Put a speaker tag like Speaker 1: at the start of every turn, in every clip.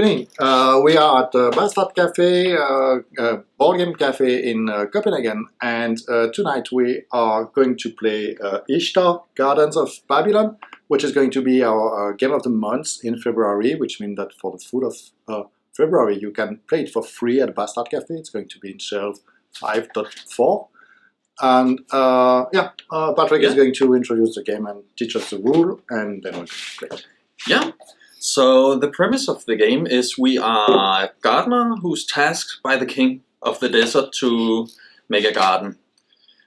Speaker 1: evening. We are at Bastard Café, board game cafe in Copenhagen, and tonight we are going to play Ishtar, Gardens of Babylon, which is going to be our game of the month in February, which means that for the full of February you can play it for free at Bastard Café. It's going to be in shelf 5.4. And Patrick is going to introduce the game and teach us the rule, and then we'll play it.
Speaker 2: Yeah. So the premise of the game is we are a gardener who's tasked by the king of the desert to make a garden.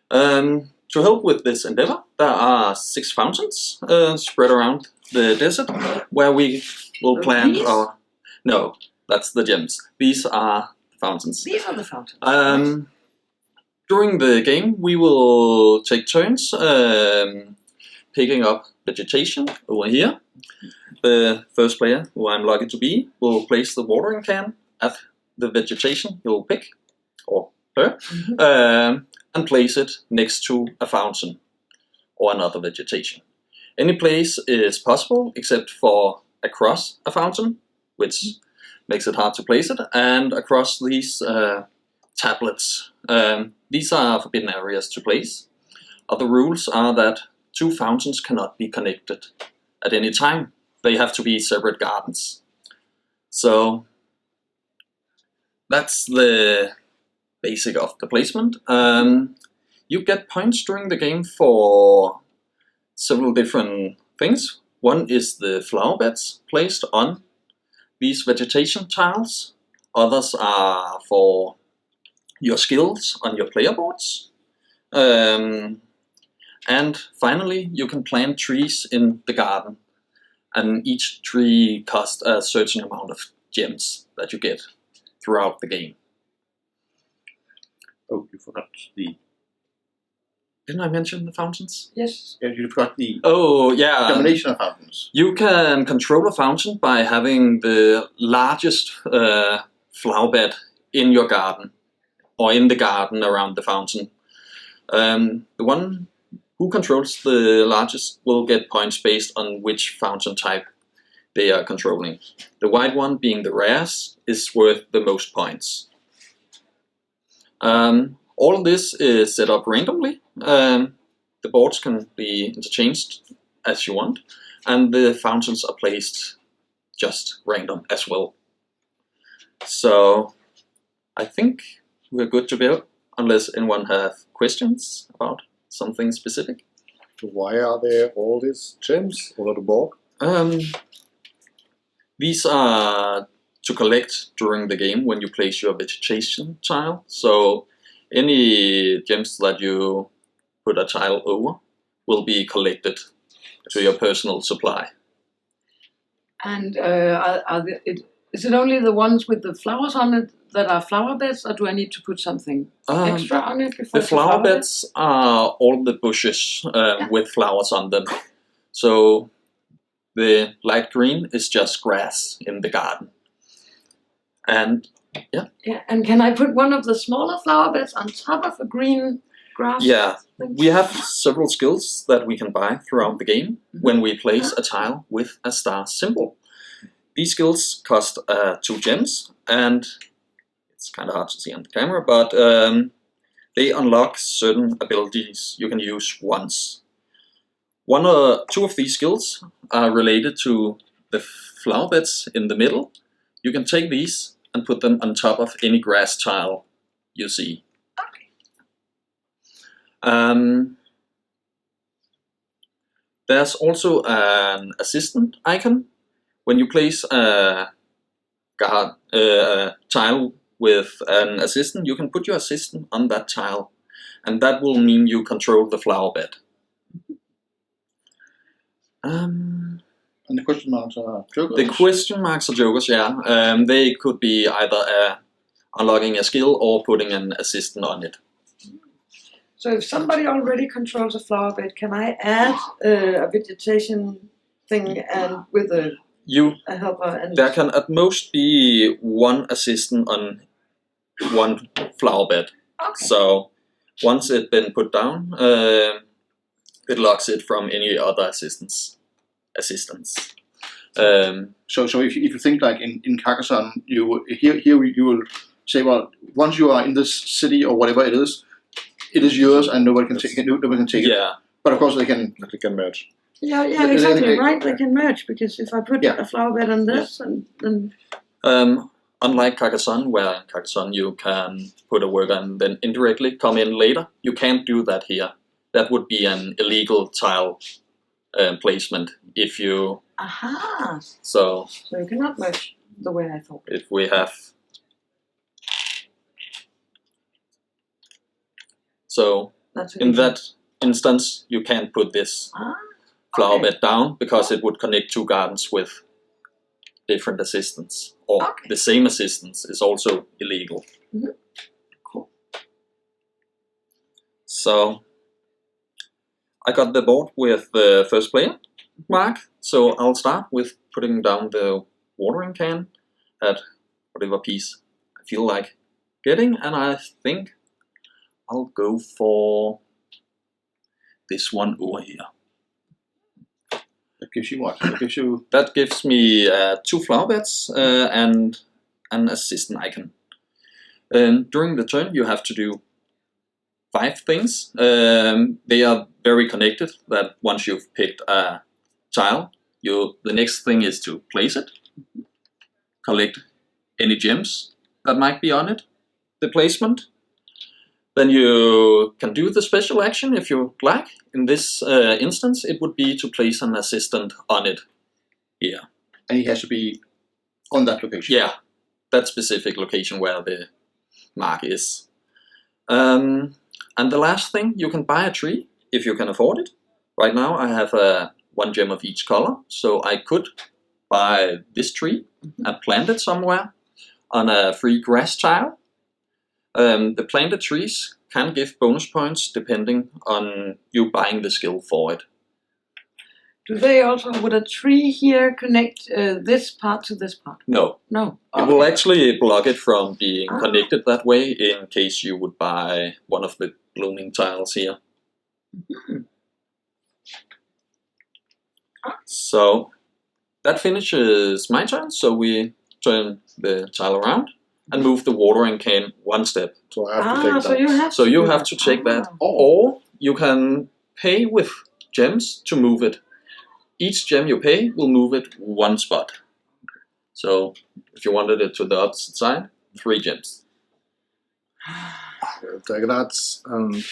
Speaker 2: To help with this endeavor, there are 6 fountains spread around the desert where we will plant our... No, that's the gems. These are the fountains.
Speaker 3: These are the fountains.
Speaker 2: During the game, we will take turns picking up vegetation over here. The first player, who I'm lucky to be, will place the watering can at the vegetation he will pick, or her, and place it next to a fountain or another vegetation. Any place is possible except for across a fountain, which makes it hard to place it, and across these tablets. These are forbidden areas to place. Other rules are that 2 fountains cannot be connected at any time. They have to be separate gardens. So that's the basic of the placement. You get points during the game for several different things. One is the flower beds placed on these vegetation tiles. Others are for your skills on your player boards. And finally, you can plant trees in the garden. And each tree costs a certain amount of gems that you get throughout the game.
Speaker 4: Oh, you forgot the...
Speaker 2: Didn't I mention the fountains?
Speaker 3: Yes.
Speaker 4: Yeah, you forgot the
Speaker 2: combination
Speaker 4: of fountains.
Speaker 2: You can control a fountain by having the largest flower bed in your garden, or in the garden around the fountain. The one who controls the largest will get points based on which fountain type they are controlling. The white one, being the rarest, is worth the most points. All of this is set up randomly. The boards can be interchanged as you want, and the fountains are placed just random as well. So I think we're good to build, unless anyone have questions about something specific.
Speaker 1: Why are there all these gems over the board?
Speaker 2: These are to collect during the game when you place your vegetation tile. So any gems that you put a tile over will be collected to your personal supply.
Speaker 3: And is it only the ones with the flowers on it that are flower beds, or do I need to put something extra on it before?
Speaker 2: The flower beds are all the bushes with flowers on them. So the light green is just grass in the garden. And yeah.
Speaker 3: And can I put one of the smaller flower beds on top of a green grass?
Speaker 2: Yeah, we have several skills that we can buy throughout the game when we place a tile with a star symbol. These skills cost 2 gems, and it's kind of hard to see on the camera, but they unlock certain abilities you can use once. 1 or 2 of these skills are related to the flower beds in the middle. You can take these and put them on top of any grass tile you see. There's also an assistant icon. When you place a tile with an assistant, you can put your assistant on that tile, and that will mean you control the flower bed.
Speaker 4: And the question marks are jokers?
Speaker 2: The question marks are jokers, yeah. They could be either unlocking a skill or putting an assistant on it.
Speaker 3: So if somebody already controls a flower bed, can I add a vegetation thing and with a helper? And
Speaker 2: there can at most be 1 assistant on 1 flower bed.
Speaker 3: Okay.
Speaker 2: So once it's been put down, it locks it from any other assistants.
Speaker 4: So if you think like in Carcassonne, you will say, well, once you are in this city or whatever it is yours and nobody can take it.
Speaker 2: Yeah.
Speaker 4: But of course they can
Speaker 1: merge.
Speaker 3: Yeah, exactly, right? They can merge, because if I put a flower bed on this, and then...
Speaker 2: Unlike Carcassonne, where in Carcassonne you can put a worker and then indirectly come in later, you can't do that here. That would be an illegal tile placement if you...
Speaker 3: Aha!
Speaker 2: So
Speaker 3: you cannot merge the way I thought.
Speaker 2: If we have... So in that instance, you can't put this flower bed down, because it would connect two gardens with different assistants, or the same assistants is also illegal.
Speaker 3: Cool.
Speaker 2: So I got the board with the first player mark, so I'll start with putting down the watering can at whatever piece I feel like getting, and I think I'll go for this one over here.
Speaker 4: That gives you what?
Speaker 2: That gives me 2 flower beds and an assistant icon. During the turn you have to do 5 things. They are very connected, that once you've picked a tile, the next thing is to place it, collect any gems that might be on it, the placement. Then you can do the special action if you like. In this instance, it would be to place an assistant on it here.
Speaker 4: And he has to be on that location?
Speaker 2: Yeah, that specific location where the mark is. And the last thing, you can buy a tree if you can afford it. Right now I have 1 gem of each color, so I could buy this tree and plant it somewhere on a free grass tile. The planted trees can give bonus points depending on you buying the skill for it.
Speaker 3: Do they also, would a tree here connect this part to this part?
Speaker 2: No.
Speaker 3: No.
Speaker 2: It will actually block it from being connected that way in case you would buy one of the blooming tiles here. So that finishes my turn, so we turn the tile around and move the watering can 1 step.
Speaker 1: So I have to take that.
Speaker 2: So you have to take that. Or you can pay with gems to move it. Each gem you pay will move it 1 spot. So if you wanted it to the opposite side, 3 gems.
Speaker 1: I'll take that. And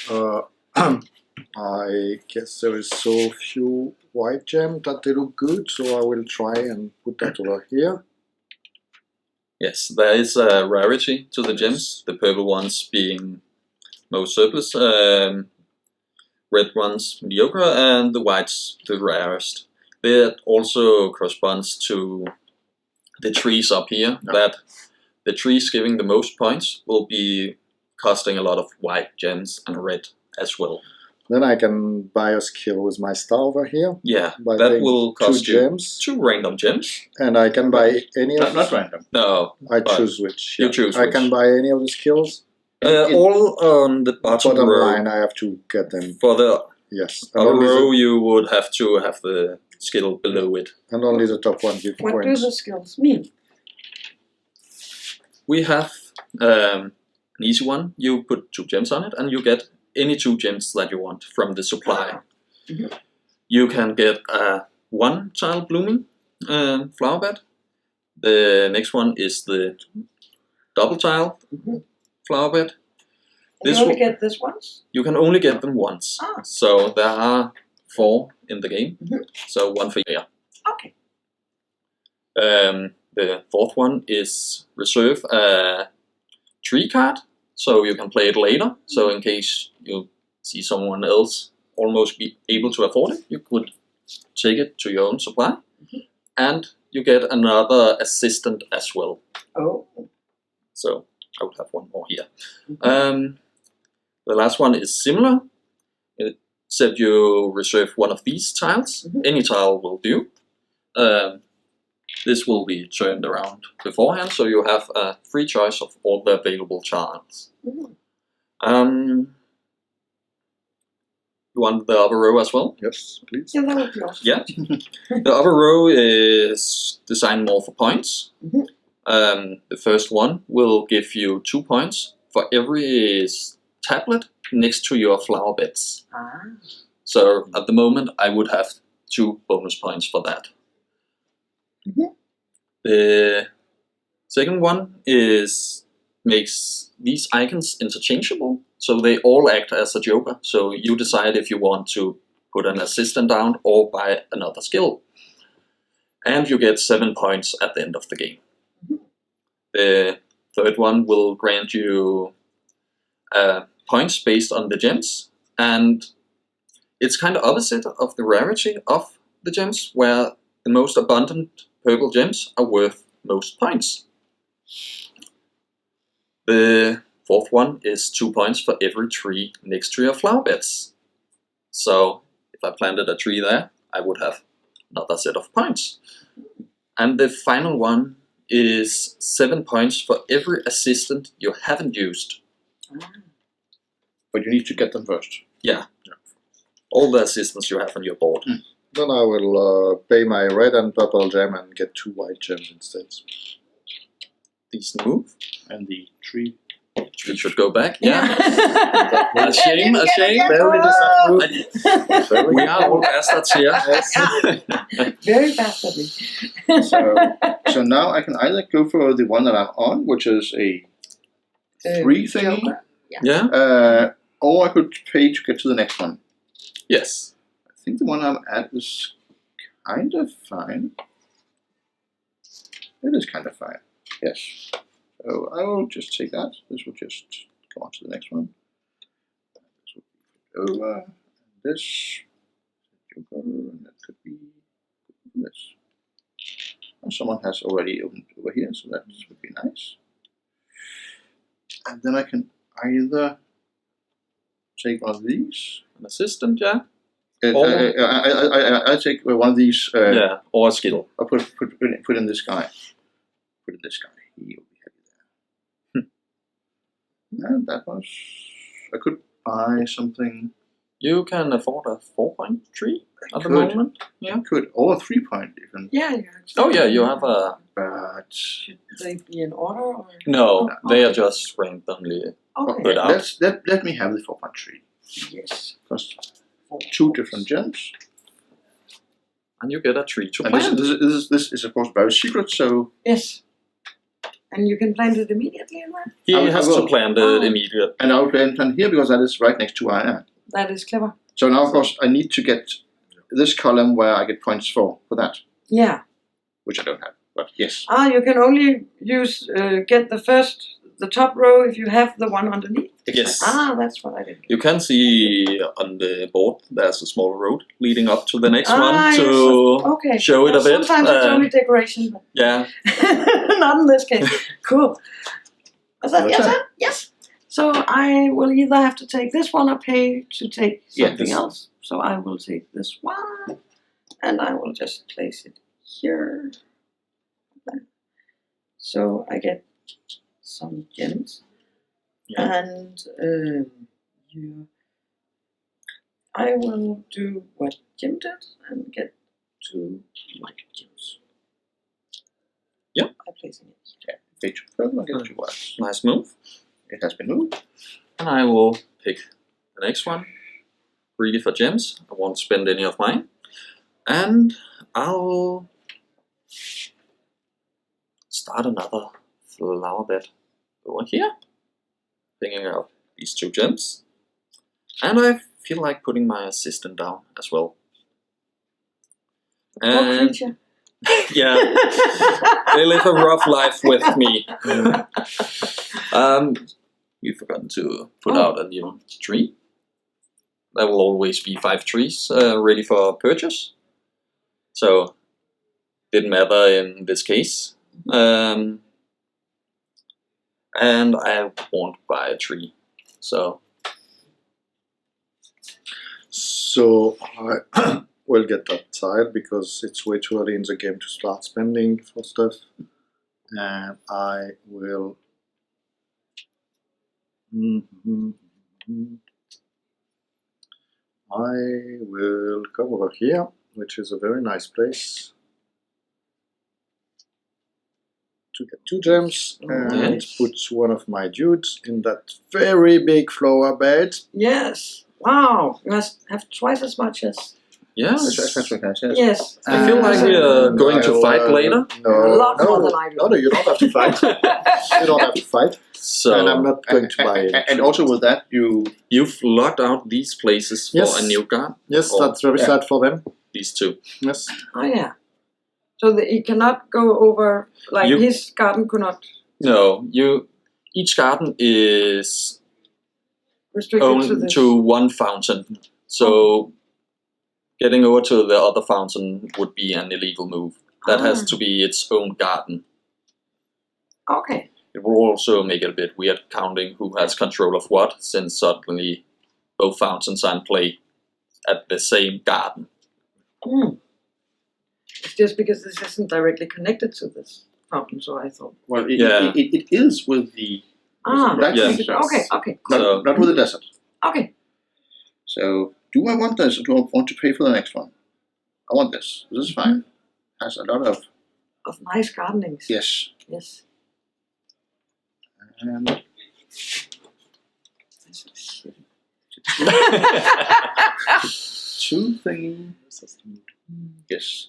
Speaker 1: I guess there is so few white gems that they look good, so I will try and put that over here.
Speaker 2: Yes, there is a rarity to the gems, the purple ones being most surplus, red ones mediocre, and the whites the rarest. That also corresponds to the trees up here, that the trees giving the most points will be costing a lot of white gems and red as well.
Speaker 1: Then I can buy a skill with my star over here.
Speaker 2: Yeah, that will cost
Speaker 1: 2
Speaker 2: you
Speaker 1: gems.
Speaker 2: 2 random gems.
Speaker 1: And I can buy any of
Speaker 4: Not random.
Speaker 2: No.
Speaker 1: I choose which.
Speaker 2: You choose
Speaker 1: I
Speaker 2: which.
Speaker 1: can buy any of the skills.
Speaker 2: All on the bottom row.
Speaker 1: line, I have to get them.
Speaker 2: For the
Speaker 1: other
Speaker 2: row, you would have to have the skill below it.
Speaker 1: And only the top one give
Speaker 3: What
Speaker 1: points.
Speaker 3: do the skills mean?
Speaker 2: We have an easy one. You put 2 gems on it and you get any 2 gems that you want from the supply. You can get a 1 tile blooming flower bed. The next one is the double tile flower bed.
Speaker 3: You only get this once?
Speaker 2: You can only get them once. So there are 4 in the game. So 1 for you.
Speaker 3: Okay.
Speaker 2: The 4th one is reserve a tree card, so you can play it later. So in case you see someone else almost be able to afford it, you could take it to your own supply. And you get another assistant as well.
Speaker 3: Oh.
Speaker 2: So I would have 1 more here. The last one is similar, except you reserve 1 of these tiles. Any tile will do. This will be turned around beforehand, so you have a free choice of all the available tiles. You want the upper row as well?
Speaker 1: Yes, please.
Speaker 3: Yeah, that would be awesome.
Speaker 2: Yeah. The upper row is designed more for points. The first one will give you 2 points for every tablet next to your flower beds. So at the moment I would have 2 bonus points for that. The second one makes these icons interchangeable, so they all act as a joker. So you decide if you want to put an assistant down or buy another skill. And you get 7 points at the end of the game. The third one will grant you points based on the gems, and it's kind of opposite of the rarity of the gems, where the most abundant purple gems are worth most points. The fourth one is 2 points for every tree next to your flower beds. So if I planted a tree there, I would have another set of points. And the final one is 7 points for every assistant you haven't used.
Speaker 4: But you need to get them first.
Speaker 2: Yeah. All the assistants you have on your board.
Speaker 1: Then I will pay my red and purple gem and get 2 white gems instead.
Speaker 2: Decent move.
Speaker 4: And the tree.
Speaker 2: Tree should go back.
Speaker 3: Yeah.
Speaker 2: A shame, a shame.
Speaker 1: Very disappointed.
Speaker 2: We are all bastards here.
Speaker 3: Very bastardly.
Speaker 4: So now I can either go for the one that I'm on, which is a 3 thingy,
Speaker 3: Joker.
Speaker 2: Yeah?
Speaker 4: or I could pay to get to the next one.
Speaker 2: Yes.
Speaker 4: I think the one I'm at is kind of fine. It is kind of fine. Yes. So I will just take that. This will just go on to the next one. This will be over. This. Joker, and that could be this. And someone has already opened over here, so that would be nice. And then I can either take one of these.
Speaker 2: An assistant, yeah?
Speaker 4: I take one of these.
Speaker 2: Yeah, or a skill.
Speaker 4: I'll put in this guy. Put in this guy. He'll be happy there. And that was. I could buy something.
Speaker 2: You can afford a 4-point tree at the
Speaker 4: Could.
Speaker 2: moment. Yeah.
Speaker 4: Could, or a 3-point even.
Speaker 3: Yeah.
Speaker 2: Oh yeah, you have a.
Speaker 4: But
Speaker 3: Should they be in order? Or?
Speaker 2: No, they are just randomly.
Speaker 3: Okay.
Speaker 2: Good.
Speaker 4: let me have the 4-point tree.
Speaker 3: Yes.
Speaker 4: First, 2 different gems.
Speaker 2: And you get a tree to
Speaker 4: And
Speaker 2: plant.
Speaker 4: this is of course very secret, so
Speaker 3: Yes. And you can plant it immediately in that?
Speaker 2: He
Speaker 4: I
Speaker 2: has
Speaker 4: will.
Speaker 2: to plant it immediately.
Speaker 4: and I will plant here because that is right next to where I am.
Speaker 3: That is clever.
Speaker 4: So now of course I need to get this column where I get points for that,
Speaker 3: Yeah.
Speaker 4: which I don't have. But yes.
Speaker 3: You can only use get the top row if you have the one underneath.
Speaker 2: Yes.
Speaker 3: That's what I did.
Speaker 2: You can see on the board there's a small road leading up to the next one
Speaker 3: Yes.
Speaker 2: to
Speaker 3: Okay.
Speaker 2: show it a bit.
Speaker 3: Sometimes it's only decoration, but
Speaker 2: Yeah.
Speaker 3: not in this case. Cool. Was that yes? Sir? Yes. So I will either have to take this one or pay to take something else. So I will take this one, and I will just place it here. So I get some gems, and I will do what Jim did and get 2 white gems.
Speaker 2: Yep.
Speaker 3: I'm placing it.
Speaker 4: Yeah. Page 12, I'll get 2 whites.
Speaker 2: Nice move.
Speaker 4: It has been moved.
Speaker 2: And I will pick the next one. Greedy for gems. I won't spend any of mine. And I'll start another flower bed over here. Picking up these 2 gems. And I feel like putting my assistant down as well. And yeah, they live a rough life with me. We've forgotten to put out a new tree. There will always be 5 trees ready for purchase. So, didn't matter in this case. And I won't buy a tree. So
Speaker 1: I will get that tile because it's way too early in the game to start spending for stuff. And I will I will come over here, which is a very nice place to get 2 gems, and
Speaker 2: Yes.
Speaker 1: put one of my dudes in that very big flower bed.
Speaker 3: Yes. Wow. You must have twice as much as.
Speaker 2: Yes.
Speaker 4: That's what I said.
Speaker 3: Yes.
Speaker 2: I feel like we are going to fight later.
Speaker 1: No,
Speaker 3: A lot
Speaker 1: no,
Speaker 3: more than I do.
Speaker 1: No, you don't have to fight. You don't have to fight, and I'm
Speaker 2: So
Speaker 1: not going to buy it.
Speaker 4: And also with that,
Speaker 2: you've locked out these places for
Speaker 1: Yes.
Speaker 2: a new garden.
Speaker 1: Yes,
Speaker 2: Oh,
Speaker 1: that's very
Speaker 4: yeah.
Speaker 1: sad for them.
Speaker 2: These two.
Speaker 1: Yes.
Speaker 3: Oh yeah. So that he cannot go over, like
Speaker 2: You-
Speaker 3: his garden could not
Speaker 2: No, each garden is
Speaker 3: restrict it to
Speaker 2: owned
Speaker 3: this.
Speaker 2: to one fountain. So getting over to the other fountain would be an illegal move. That has to be its own garden.
Speaker 3: Okay.
Speaker 2: It will also make it a bit weird counting who has control of what, since suddenly both fountains are in play at the same garden.
Speaker 3: Hmm. It's just because this isn't directly connected to this fountain, so I thought.
Speaker 4: well,
Speaker 2: Yeah.
Speaker 4: it is with the that
Speaker 2: Yeah.
Speaker 3: Okay. Okay.
Speaker 4: not with the desert.
Speaker 3: Okay.
Speaker 4: So, do I want this, or do I want to pay for the next one? I want this. This is fine. Has a lot of
Speaker 3: Of nice gardenings.
Speaker 4: yes.
Speaker 3: Yes.
Speaker 4: And two thingy. Yes.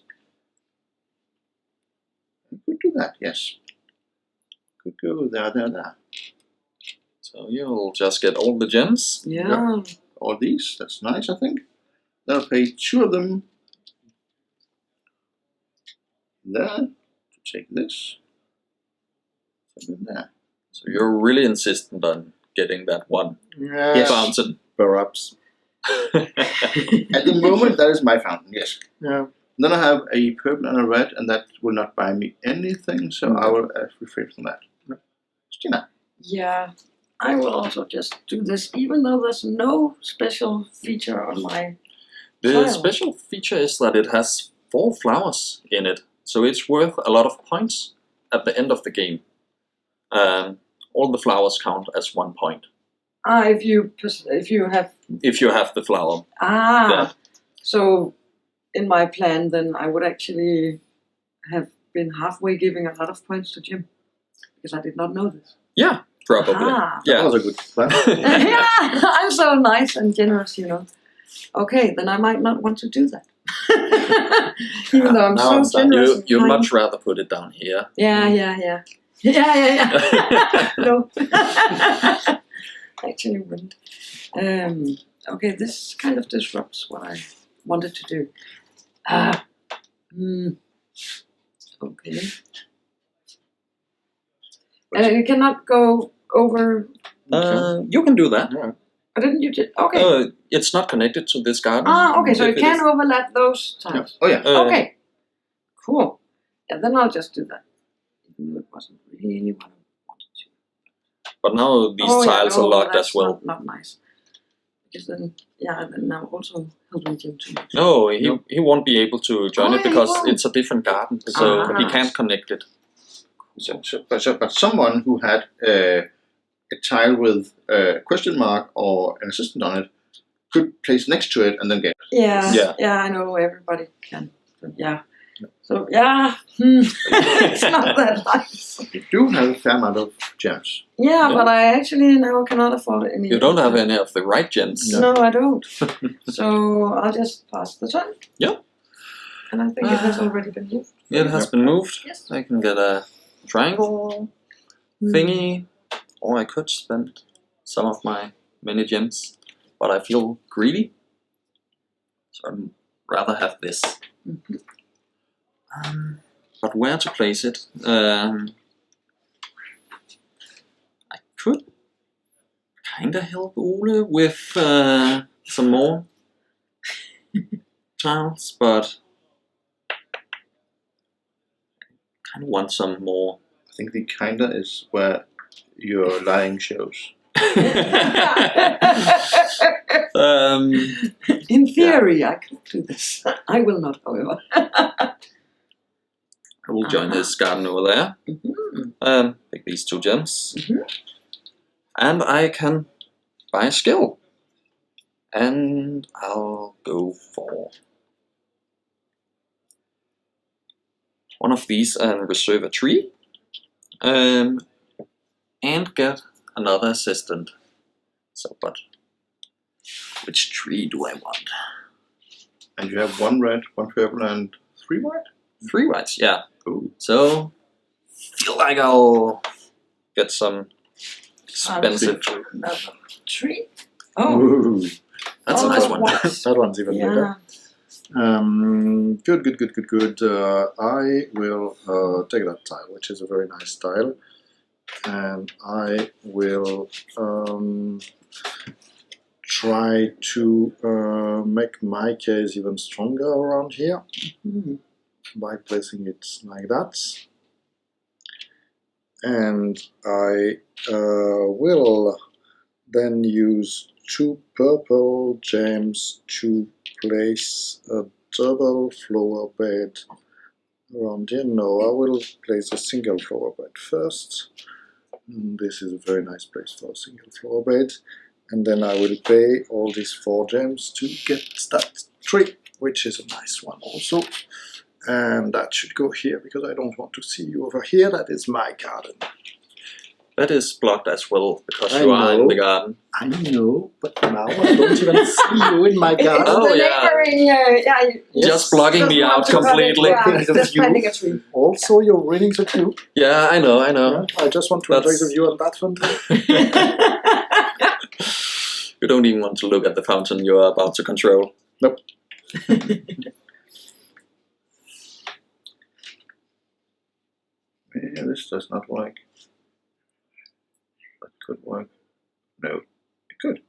Speaker 4: I could do that. Yes. Could go there.
Speaker 2: So you'll just get all the gems.
Speaker 3: Yeah.
Speaker 4: All these. That's nice. I think. Then I'll pay 2 of them. There to take this. And then there.
Speaker 2: So you're really insistent on getting that one
Speaker 1: Yes.
Speaker 2: fountain.
Speaker 1: Perhaps.
Speaker 4: At the moment, that is my fountain. Yes.
Speaker 1: Yeah.
Speaker 4: Then I have a purple and a red, and that will not buy me anything, so I will refrain from that. Stina.
Speaker 3: Yeah. I will also just do this, even though there's no special feature on my.
Speaker 2: The
Speaker 3: Tile.
Speaker 2: special feature is that it has 4 flowers in it, so it's worth a lot of points at the end of the game. All the flowers count as 1 point
Speaker 3: If you have.
Speaker 2: if you have the flower. Yeah.
Speaker 3: So in my plan, then I would actually have been halfway giving a lot of points to Jim because I did not know this.
Speaker 2: Yeah, probably.
Speaker 3: Ah.
Speaker 1: That
Speaker 2: Yeah.
Speaker 1: was a good plan.
Speaker 3: Yeah, I'm so nice and generous, you know. Okay, then I might not want to do that. Even though I'm
Speaker 1: Now
Speaker 3: so
Speaker 1: I'm sad.
Speaker 3: generous. and
Speaker 2: You'd
Speaker 3: kind.
Speaker 2: much rather put it down here.
Speaker 3: Yeah. No. Actually wouldn't. Okay, this kind of disrupts what I wanted to do. Okay. You cannot go over.
Speaker 2: You can do that.
Speaker 1: Yeah.
Speaker 3: Didn't you just? Okay.
Speaker 2: It's not connected to this garden.
Speaker 3: Okay, so
Speaker 2: If
Speaker 3: you
Speaker 2: it
Speaker 3: can
Speaker 2: is-
Speaker 3: overlap those tiles.
Speaker 4: Oh yeah.
Speaker 3: Okay. Cool. Yeah, then I'll just do that. Even though it wasn't really what I wanted to.
Speaker 2: But now these tiles are locked
Speaker 3: that's
Speaker 2: as well.
Speaker 3: Not nice. Because then I'm also helping Jim too much.
Speaker 2: No, he won't be able to join
Speaker 3: Oh,
Speaker 2: it
Speaker 3: he
Speaker 2: because
Speaker 3: won't.
Speaker 2: it's a different garden, so
Speaker 3: Ah.
Speaker 2: he can't connect it.
Speaker 4: But someone who had a tile with a question mark or an assistant on it could place next to it and then get it.
Speaker 2: Yeah.
Speaker 3: I know everybody can. So, yeah. So it's not that nice.
Speaker 4: You do have a fair amount of gems.
Speaker 3: Yeah,
Speaker 2: Yeah.
Speaker 3: but I actually now cannot afford any.
Speaker 2: You don't have any of the right gems.
Speaker 3: No, I don't. So I'll just pass the turn.
Speaker 2: Yeah.
Speaker 3: And I think it has already been used.
Speaker 2: It has been moved.
Speaker 3: Yes.
Speaker 2: I can get a triangle thingy, or I could spend some of my many gems, but I feel greedy, so I'd rather have this.
Speaker 3: Mhm.
Speaker 2: But where to place it? I could kinda help Ole with some more tiles, but I kind of want some more.
Speaker 4: I think the kinda is where your lying shows.
Speaker 3: In theory, I could do this. I will not, however.
Speaker 2: I will join this garden over there.
Speaker 3: Mhm.
Speaker 2: Pick these 2 gems.
Speaker 3: Mhm.
Speaker 2: And I can buy a skill. And I'll go for one of these and reserve a tree. And get another assistant. So, but which tree do I want?
Speaker 4: And you have 1 red, 1 purple, and 3 white?
Speaker 2: 3 whites, yeah.
Speaker 4: Ooh.
Speaker 2: So, feel like I'll get some expensive.
Speaker 3: Another tree. Oh,
Speaker 1: Ooh,
Speaker 2: That's a nice one.
Speaker 1: that one's even better.
Speaker 3: yeah.
Speaker 1: Good. I will take that tile, which is a very nice tile, and I will try to make my case even stronger around here by placing it like that. And I will then use 2 purple gems to place a double flower bed around here. No, I will place a single flower bed first. This is a very nice place for a single flower bed. And then I will pay all these 4 gems to get that tree, which is a nice one also. And that should go here because I don't want to see you over here. That is my garden.
Speaker 2: That is blocked as well because
Speaker 1: I
Speaker 2: you are in
Speaker 1: know.
Speaker 2: the garden.
Speaker 1: I know, but now I don't even see you in my garden.
Speaker 2: Oh,
Speaker 3: the
Speaker 2: yeah.
Speaker 3: neighboring,
Speaker 2: Just blocking me out completely.
Speaker 3: Just planting a tree.
Speaker 1: Also, you're ruining the view.
Speaker 2: Yeah, I know.
Speaker 1: Yeah, I just want to enjoy
Speaker 2: That's-
Speaker 1: the view on that fountain.
Speaker 2: You don't even want to look at the fountain you are about to control.
Speaker 1: Nope.
Speaker 4: Yeah, this does not work. That could work. No, it could.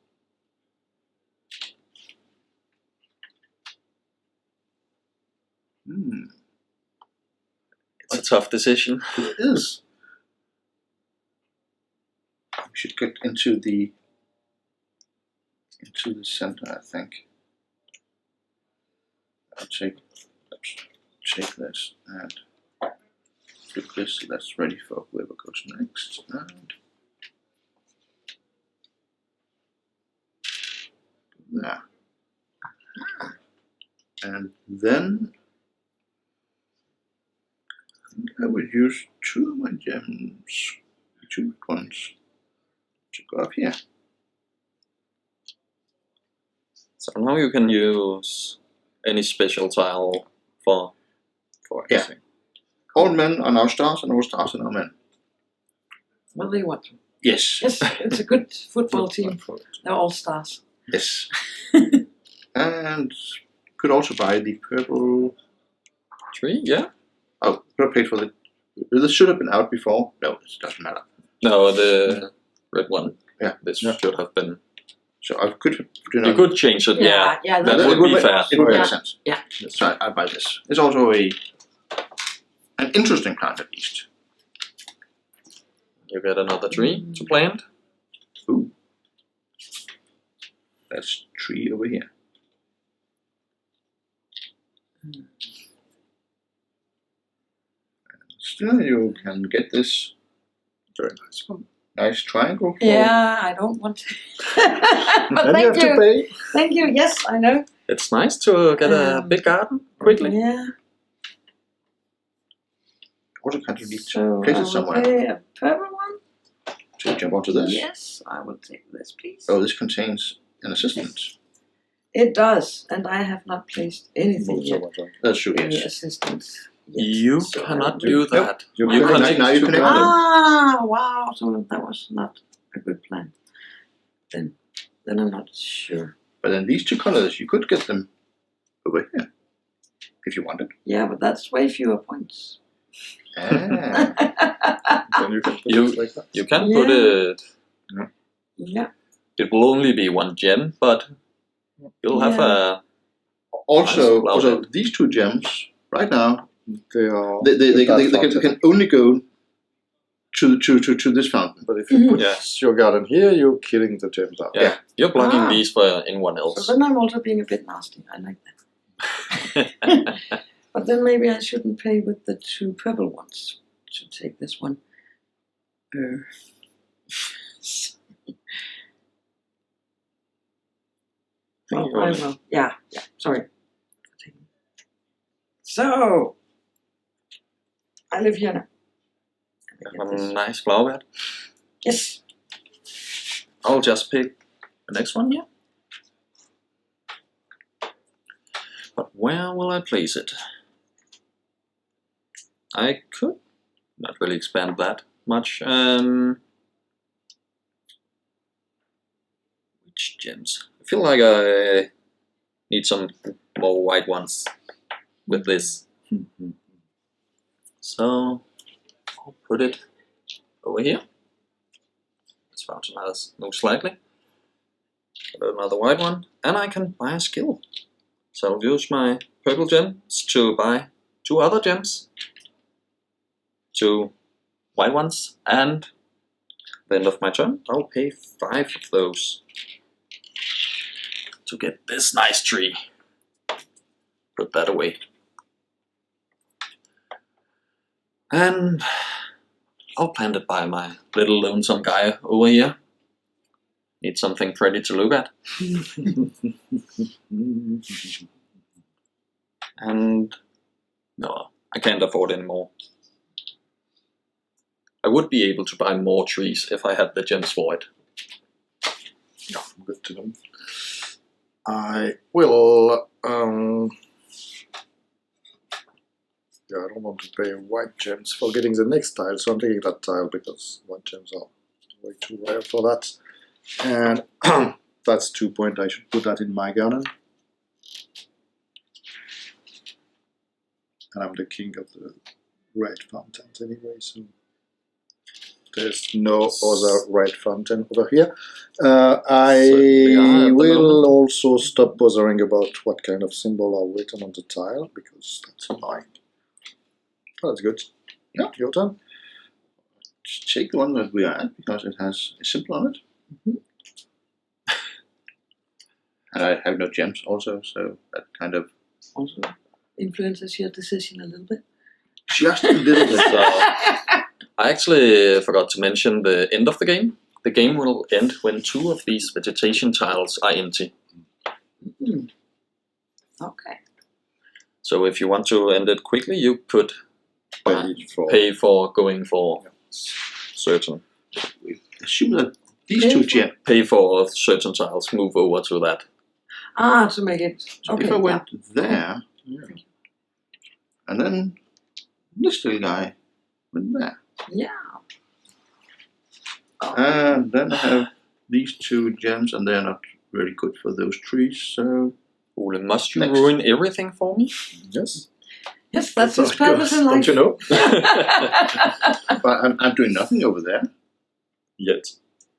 Speaker 2: It's a tough decision.
Speaker 4: It is. We should get into the center, I think. Let's take this and flip this so that's ready for whoever goes next. And there. And then I would use 2 of my gems, 2 ones, to go up here.
Speaker 2: So now you can use any special tile for
Speaker 4: Yeah.
Speaker 2: anything.
Speaker 4: All men are now stars, and all stars are now men.
Speaker 3: Well, they want to.
Speaker 4: Yes.
Speaker 3: Yes, it's a good football team. They're all stars.
Speaker 4: Yes. And could also buy the purple.
Speaker 2: 3, yeah.
Speaker 4: Oh, could have paid for the. This should have been out before. No, it doesn't matter.
Speaker 2: No, the red one.
Speaker 4: Yeah.
Speaker 2: This
Speaker 1: Yeah.
Speaker 2: should have been.
Speaker 4: So I could have.
Speaker 2: You could change it, yeah.
Speaker 3: Yeah,
Speaker 2: That
Speaker 3: that's
Speaker 2: would be
Speaker 4: make,
Speaker 2: fair.
Speaker 4: It would
Speaker 3: Yeah.
Speaker 4: make sense.
Speaker 3: Yeah.
Speaker 4: So I buy this. It's also an interesting plant at least.
Speaker 2: You get another tree to plant.
Speaker 4: Ooh. That's 3 over here. Still, you can get this
Speaker 1: Very nice one.
Speaker 4: nice triangle. for-
Speaker 3: Yeah, I don't want to. But
Speaker 1: And you have
Speaker 3: thank
Speaker 1: to
Speaker 3: you.
Speaker 1: pay.
Speaker 3: Thank you. Yes, I know.
Speaker 2: It's nice to get a big garden quickly.
Speaker 3: Yeah.
Speaker 4: Also, kind of need to
Speaker 3: So
Speaker 4: place
Speaker 3: I
Speaker 4: it
Speaker 3: will
Speaker 4: somewhere.
Speaker 3: pay a purple one.
Speaker 4: So you jump onto this.
Speaker 3: Yes, I will take this, please.
Speaker 4: Oh, this contains an assistant.
Speaker 3: It does, and I have not placed anything
Speaker 1: Move so
Speaker 3: yet.
Speaker 1: much on.
Speaker 4: That's true,
Speaker 3: Any
Speaker 4: yes.
Speaker 3: assistance. yet.
Speaker 2: You
Speaker 3: So I
Speaker 2: cannot
Speaker 3: will
Speaker 2: do that.
Speaker 1: You
Speaker 2: You
Speaker 1: connect-
Speaker 2: connect
Speaker 4: now you
Speaker 2: to
Speaker 4: connect
Speaker 2: ground.
Speaker 4: them.
Speaker 3: Ah, wow! So that was not a good plan. Then I'm not sure.
Speaker 4: But then these 2 colors, you could get them over here if you wanted.
Speaker 3: Yeah, but that's way fewer points.
Speaker 4: Ah.
Speaker 1: Then you can put
Speaker 2: You-
Speaker 1: it like that.
Speaker 2: You can put it.
Speaker 3: Yeah.
Speaker 2: It will only be 1 gem, but you'll have a.
Speaker 4: Also,
Speaker 2: Nice.
Speaker 4: also these 2 gems right now
Speaker 1: They are.
Speaker 4: they can only go to this fountain.
Speaker 1: But if you put
Speaker 2: Yeah.
Speaker 1: your garden here, you're killing the gems out.
Speaker 2: Yeah. You're blocking
Speaker 3: Ah.
Speaker 2: these for anyone
Speaker 3: So
Speaker 2: else.
Speaker 3: then I'm also being a bit nasty. I like that. But then maybe I shouldn't pay with the 2 purple ones to take this one.
Speaker 2: Thank you,
Speaker 3: I
Speaker 2: Ole.
Speaker 3: will. Yeah, sorry. So, I live here now.
Speaker 2: I have a nice flower bed.
Speaker 3: Yes.
Speaker 2: I'll just pick the next one here. But where will I place it? I could not really expand that much. Which gems? I feel like I need some more white ones with this. So I'll put it over here. This fountain has most likely. Put another white one, and I can buy a skill. So I'll use my purple gems to buy 2 other gems, 2 white ones, and at the end of my turn, I'll pay 5 of those to get this nice tree. Put that away. And I'll plant it by my little lonesome guy over here. Need something pretty to look at. And no, I can't afford any more. I would be able to buy more trees if I had the gems for it.
Speaker 1: Yeah, good to know. I will. Yeah, I don't want to pay white gems for getting the next tile, so I'm taking that tile because white gems are way too rare for that. And that's 2 points. I should put that in my garden. And I'm the king of the red fountains anyway, so there's no other red fountain over here.
Speaker 2: Certainly are
Speaker 1: I
Speaker 2: at the
Speaker 1: will
Speaker 2: moment.
Speaker 1: also stop bothering about what kind of symbol are written on the tile because that's annoying. Oh, that's good. Yeah, your turn.
Speaker 4: Just take the one that we are at because it has a symbol on it. And I have no gems also, so that kind of
Speaker 3: Also influences your decision a little bit.
Speaker 4: just a little bit.
Speaker 2: So I actually forgot to mention the end of the game. The game will end when 2 of these vegetation tiles are empty.
Speaker 3: Okay.
Speaker 2: So if you want to end it quickly, you could
Speaker 1: Pay for
Speaker 2: pay for going for certain.
Speaker 4: Assume that these 2 gems.
Speaker 2: Pay for certain tiles. Move over to that.
Speaker 3: To make it.
Speaker 4: So
Speaker 3: Okay,
Speaker 4: if I went there,
Speaker 1: Yeah.
Speaker 4: and then this little guy went there,
Speaker 3: yeah.
Speaker 4: and then I have these 2 gems, and they're not really good for those trees. So
Speaker 2: Ole, must you
Speaker 4: Next.
Speaker 2: ruin everything for me?
Speaker 1: Yes.
Speaker 3: Yes, that's his
Speaker 1: Good.
Speaker 3: purpose in life.
Speaker 1: Don't you know?
Speaker 4: but I'm doing nothing over there.
Speaker 1: Yet.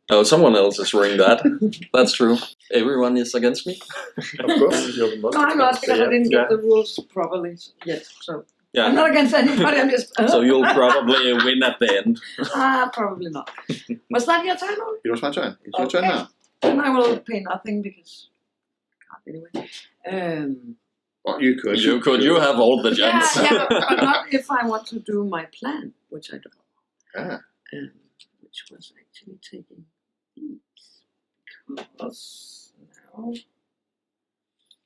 Speaker 2: Oh, someone else is ruining that. That's true. Everyone is against me.
Speaker 1: Of course, you're the
Speaker 3: No, I'm not because I didn't
Speaker 1: yeah.
Speaker 3: get the rules properly yet. So
Speaker 2: Yeah.
Speaker 3: I'm not against anybody. I'm just.
Speaker 2: So you'll probably win at the end.
Speaker 3: Probably not. Was that your turn? Ole?
Speaker 4: It was my turn. It's your turn
Speaker 3: Okay.
Speaker 4: now.
Speaker 3: Then I will pay nothing because I can't anyway.
Speaker 4: Well, you could.
Speaker 2: You have all the
Speaker 3: Yeah,
Speaker 2: gems.
Speaker 3: but not if I want to do my plan, which I don't.
Speaker 4: Ah.
Speaker 3: Which was actually taking these because now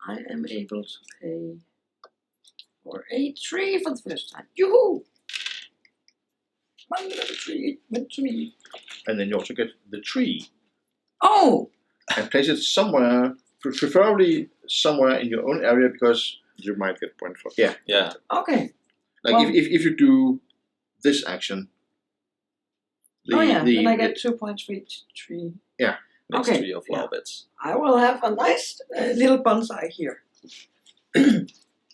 Speaker 3: I am able to pay for a tree for the first time. Yoo-hoo! One little tree went to me.
Speaker 4: And then you also get the tree
Speaker 3: Oh!
Speaker 4: and place it somewhere, preferably somewhere in your own area, because
Speaker 1: You might get point for
Speaker 2: Yeah.
Speaker 3: Okay.
Speaker 4: like
Speaker 3: Well-
Speaker 4: if you do this action,
Speaker 3: Then I get 2 points for each tree.
Speaker 2: Next
Speaker 3: Okay.
Speaker 2: to your flower beds.
Speaker 3: I will have a nice little bonsai here.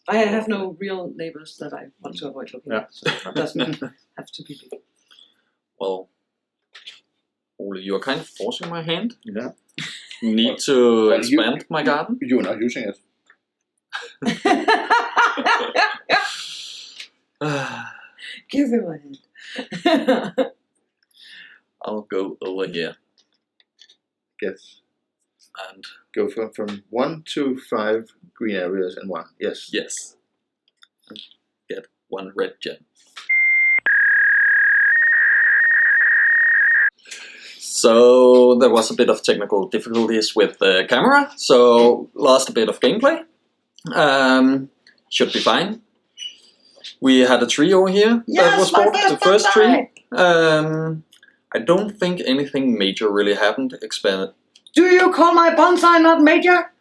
Speaker 3: I have no real neighbors that I want to avoid looking at, so it doesn't have to be big.
Speaker 2: Well, Ole, you're kind of forcing my hand.
Speaker 1: Yeah.
Speaker 2: Need to
Speaker 4: Well,
Speaker 2: expand my garden.
Speaker 4: you're not using it.
Speaker 3: Give him a hand.
Speaker 2: I'll go over here
Speaker 4: Get
Speaker 2: and
Speaker 4: go from 1 to 5 green areas and 1. Yes.
Speaker 2: yes, get 1 red gem. So there was a bit of technical difficulties with the camera, so lost a bit of gameplay. Should be fine. We had a tree over here that was bought, the first tree. I don't think anything major really happened.
Speaker 3: Do you call my bonsai not major?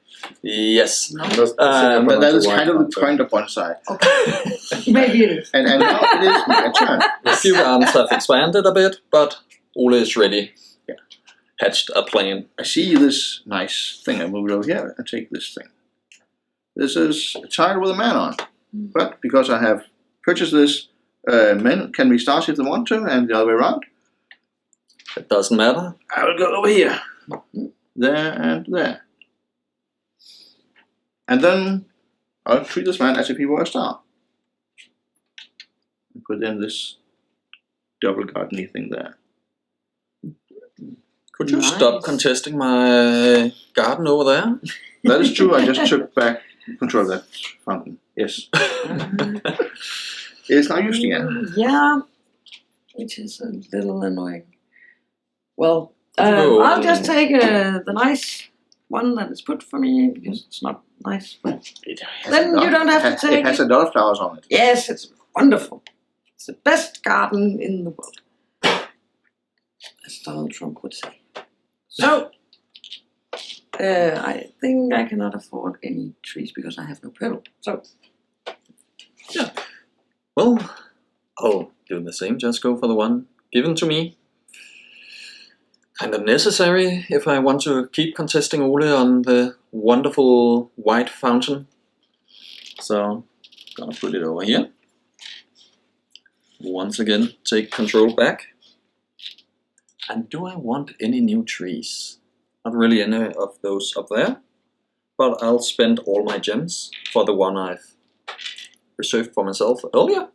Speaker 2: Yes.
Speaker 1: No.
Speaker 4: But that is kind of the point of bonsai.
Speaker 3: Okay. Maybe it is.
Speaker 4: And now it is my turn.
Speaker 2: A few arms have expanded a bit, but Ole is ready.
Speaker 4: Yeah.
Speaker 2: Hatched a plan.
Speaker 4: I see this nice thing. I move it over here and take this thing. This is a tile with a man on. But because I have purchased this, men can restart if they want to, and the other way around.
Speaker 2: It doesn't matter.
Speaker 4: I will go over here. There and there. And then I'll treat this man as if he were a star. And put in this double gardeny thing there.
Speaker 2: Could you
Speaker 3: Nice.
Speaker 2: stop contesting my garden over there?
Speaker 4: That is true, I just took back control of that fountain. Yes. It is now used again.
Speaker 3: Yeah, which is a little annoying. Well,
Speaker 2: Oh.
Speaker 3: I'll just take the nice one that is put for me because it's not nice. But
Speaker 4: It has
Speaker 3: Then
Speaker 4: a lot-
Speaker 3: you don't have to
Speaker 4: it
Speaker 3: take
Speaker 4: has a lot of flowers on it.
Speaker 3: yes, it's wonderful. It's the best garden in the world, as Donald Trump would say. So, I think I cannot afford any trees because I have no purple. So,
Speaker 2: Well, I'll do the same. Just go for the one given to me. Kind of necessary if I want to keep contesting Ole on the wonderful white fountain. So, gonna put it over here. Once again, take control back. And do I want any new trees? Not really any of those up there. But I'll spend all my gems for the one I've reserved for myself earlier.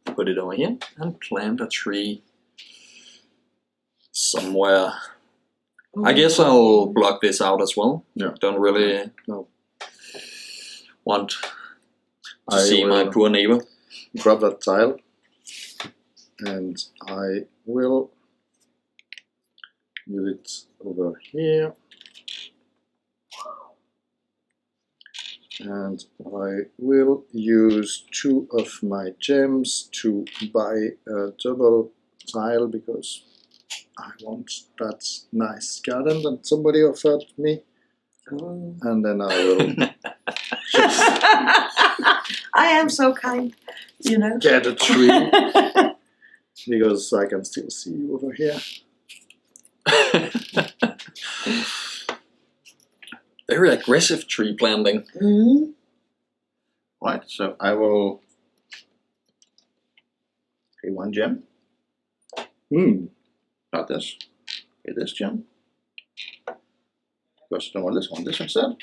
Speaker 2: Put it over here and plant a tree somewhere. I guess I'll block this out as well.
Speaker 1: Yeah.
Speaker 2: Don't really
Speaker 1: No.
Speaker 2: want to
Speaker 1: I
Speaker 2: see my
Speaker 1: will
Speaker 2: poor neighbor.
Speaker 1: drop that tile, and I will use it over here, and I will use 2 of my gems to buy a double tile because I want that nice garden that somebody offered me,
Speaker 3: Oh.
Speaker 1: and then I will
Speaker 3: I am so kind, you know.
Speaker 1: get a tree because I can still see you over here.
Speaker 2: Very aggressive tree planting.
Speaker 3: Mhm.
Speaker 4: Right, so I will pay 1 gem. Not this. Pay this gem. Because I don't want this one. This instead.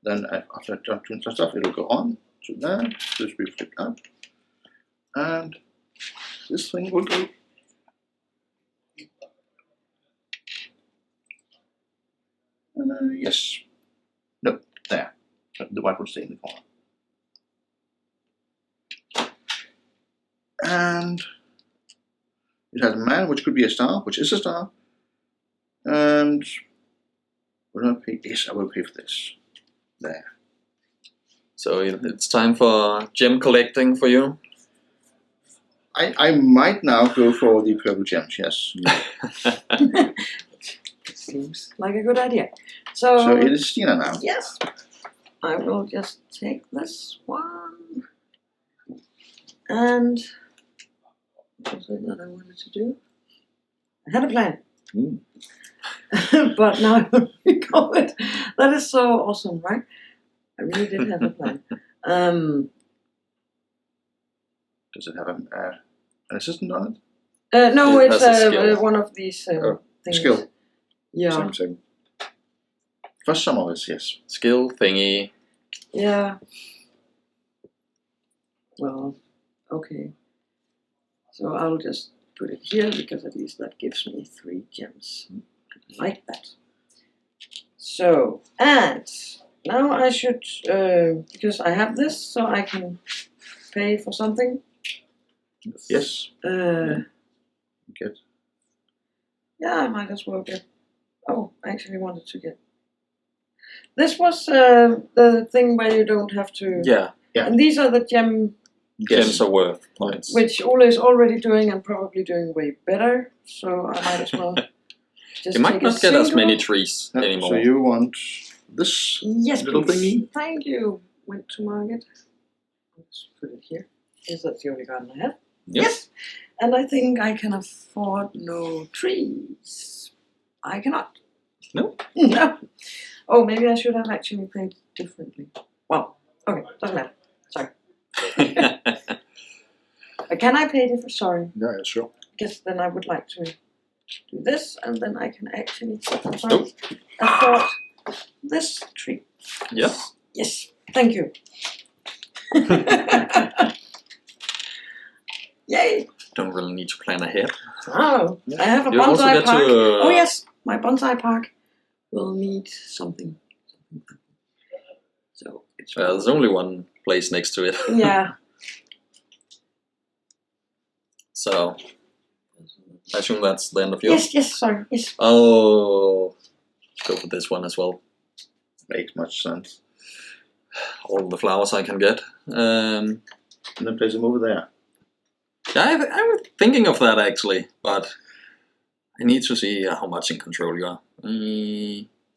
Speaker 4: Then after I've done some stuff, it'll go on to there. This will be flipped up. And this thing will go. Yes. No, there. The white will stay in the corner. And it has a man, which could be a star, which is a star. And will I pay? Yes, I will pay for this. There.
Speaker 2: So it's time for gem collecting for you.
Speaker 4: I might now go for the purple gems, yes.
Speaker 3: Seems like a good idea. So,
Speaker 4: So it is Stina now.
Speaker 3: yes, I will just take this one. And what was it that I wanted to do? I had a plan. But now I recall it. That is so awesome, right? I really did have a plan.
Speaker 4: Does it have an assistant on
Speaker 3: No,
Speaker 2: It
Speaker 3: it's
Speaker 2: has a skill.
Speaker 3: one of these
Speaker 4: Oh,
Speaker 3: things.
Speaker 4: skill.
Speaker 3: Yeah.
Speaker 1: Same.
Speaker 4: it? For some of us, yes.
Speaker 2: Skill thingy.
Speaker 3: Yeah. Well, okay. So I'll just put it here because at least that gives me 3 gems. I like that. So, and now I should, because I have this, so I can pay for something.
Speaker 4: Yes.
Speaker 3: Uh,
Speaker 4: Good.
Speaker 3: Yeah, I might as well get. Oh, I actually wanted to get. This was the thing where you don't have to.
Speaker 2: Yeah,
Speaker 3: And these are the gem,
Speaker 2: gems are worth points.
Speaker 3: which Ole is already doing and probably doing way better. So I might as well. Just
Speaker 2: You might
Speaker 3: take
Speaker 2: not
Speaker 3: a
Speaker 2: get as
Speaker 3: single.
Speaker 2: many trees
Speaker 4: No,
Speaker 2: anymore.
Speaker 4: So you want this
Speaker 3: Yes,
Speaker 4: little
Speaker 3: please.
Speaker 4: thingy?
Speaker 3: Thank you. Went to market. Let's put it here. Yes, that's the only garden I have.
Speaker 2: Yep.
Speaker 3: Yes. And I think I can afford no trees. I cannot.
Speaker 2: No?
Speaker 3: No. Oh, maybe I should have actually played differently. Well, okay, doesn't matter. Sorry. Can I play different? Sorry.
Speaker 1: Yeah, sure.
Speaker 3: Guess then I would like to do this, and then I can actually afford this tree.
Speaker 2: Yeah.
Speaker 3: Yes, thank you. Yay!
Speaker 2: Don't really need to plan ahead.
Speaker 3: Oh, I have a
Speaker 2: You also
Speaker 3: bonsai
Speaker 2: get
Speaker 3: park.
Speaker 2: to.
Speaker 3: Oh yes, my bonsai park will need something. So it's
Speaker 2: There's only one place next to it.
Speaker 3: yeah.
Speaker 2: So I assume that's the end of yours.
Speaker 3: Yes, sorry, yes.
Speaker 2: Oh, let's go for this one as well.
Speaker 4: Makes much sense.
Speaker 2: All the flowers I can get.
Speaker 4: And then place them over there.
Speaker 2: Yeah, I was thinking of that actually, but I need to see how much in control you are.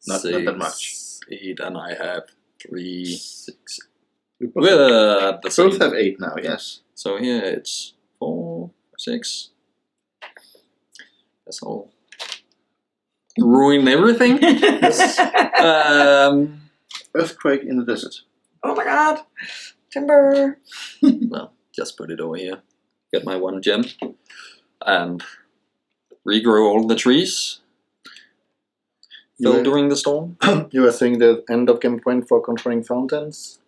Speaker 4: Not that much.
Speaker 2: 8, and I have 3, 6.
Speaker 4: We
Speaker 2: We're at the
Speaker 4: both
Speaker 2: same.
Speaker 4: have 8 now, yes.
Speaker 2: So here it's 4, 6. That's all. Ruin everything.
Speaker 4: Earthquake in the desert.
Speaker 3: Oh my god, timber.
Speaker 2: Well, just put it over here. Get my 1 gem. And regrow all the trees.
Speaker 1: Yeah.
Speaker 2: During the storm.
Speaker 1: You were saying the end of game point for controlling fountains?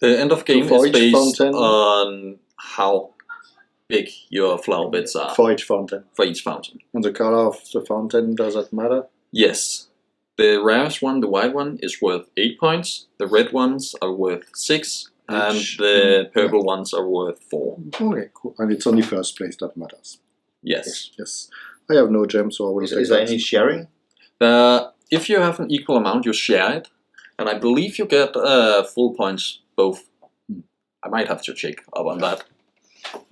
Speaker 2: The end of game
Speaker 1: For
Speaker 2: is
Speaker 1: each
Speaker 2: based
Speaker 1: fountain?
Speaker 2: on how big your flower beds are
Speaker 1: For each fountain.
Speaker 2: for each fountain.
Speaker 1: And the color of the fountain, does that matter?
Speaker 2: Yes. The rarest one, the white one, is worth 8 points. The red ones are worth 6. And
Speaker 1: Each.
Speaker 2: the purple ones are worth 4.
Speaker 1: Okay, cool. And it's only first place that matters.
Speaker 2: Yes.
Speaker 1: Yes. I have no gem, so I will
Speaker 4: Is
Speaker 1: take
Speaker 4: there
Speaker 1: that.
Speaker 4: any sharing?
Speaker 2: If you have an equal amount, you share it. And I believe you get full points both. I might have to check up on that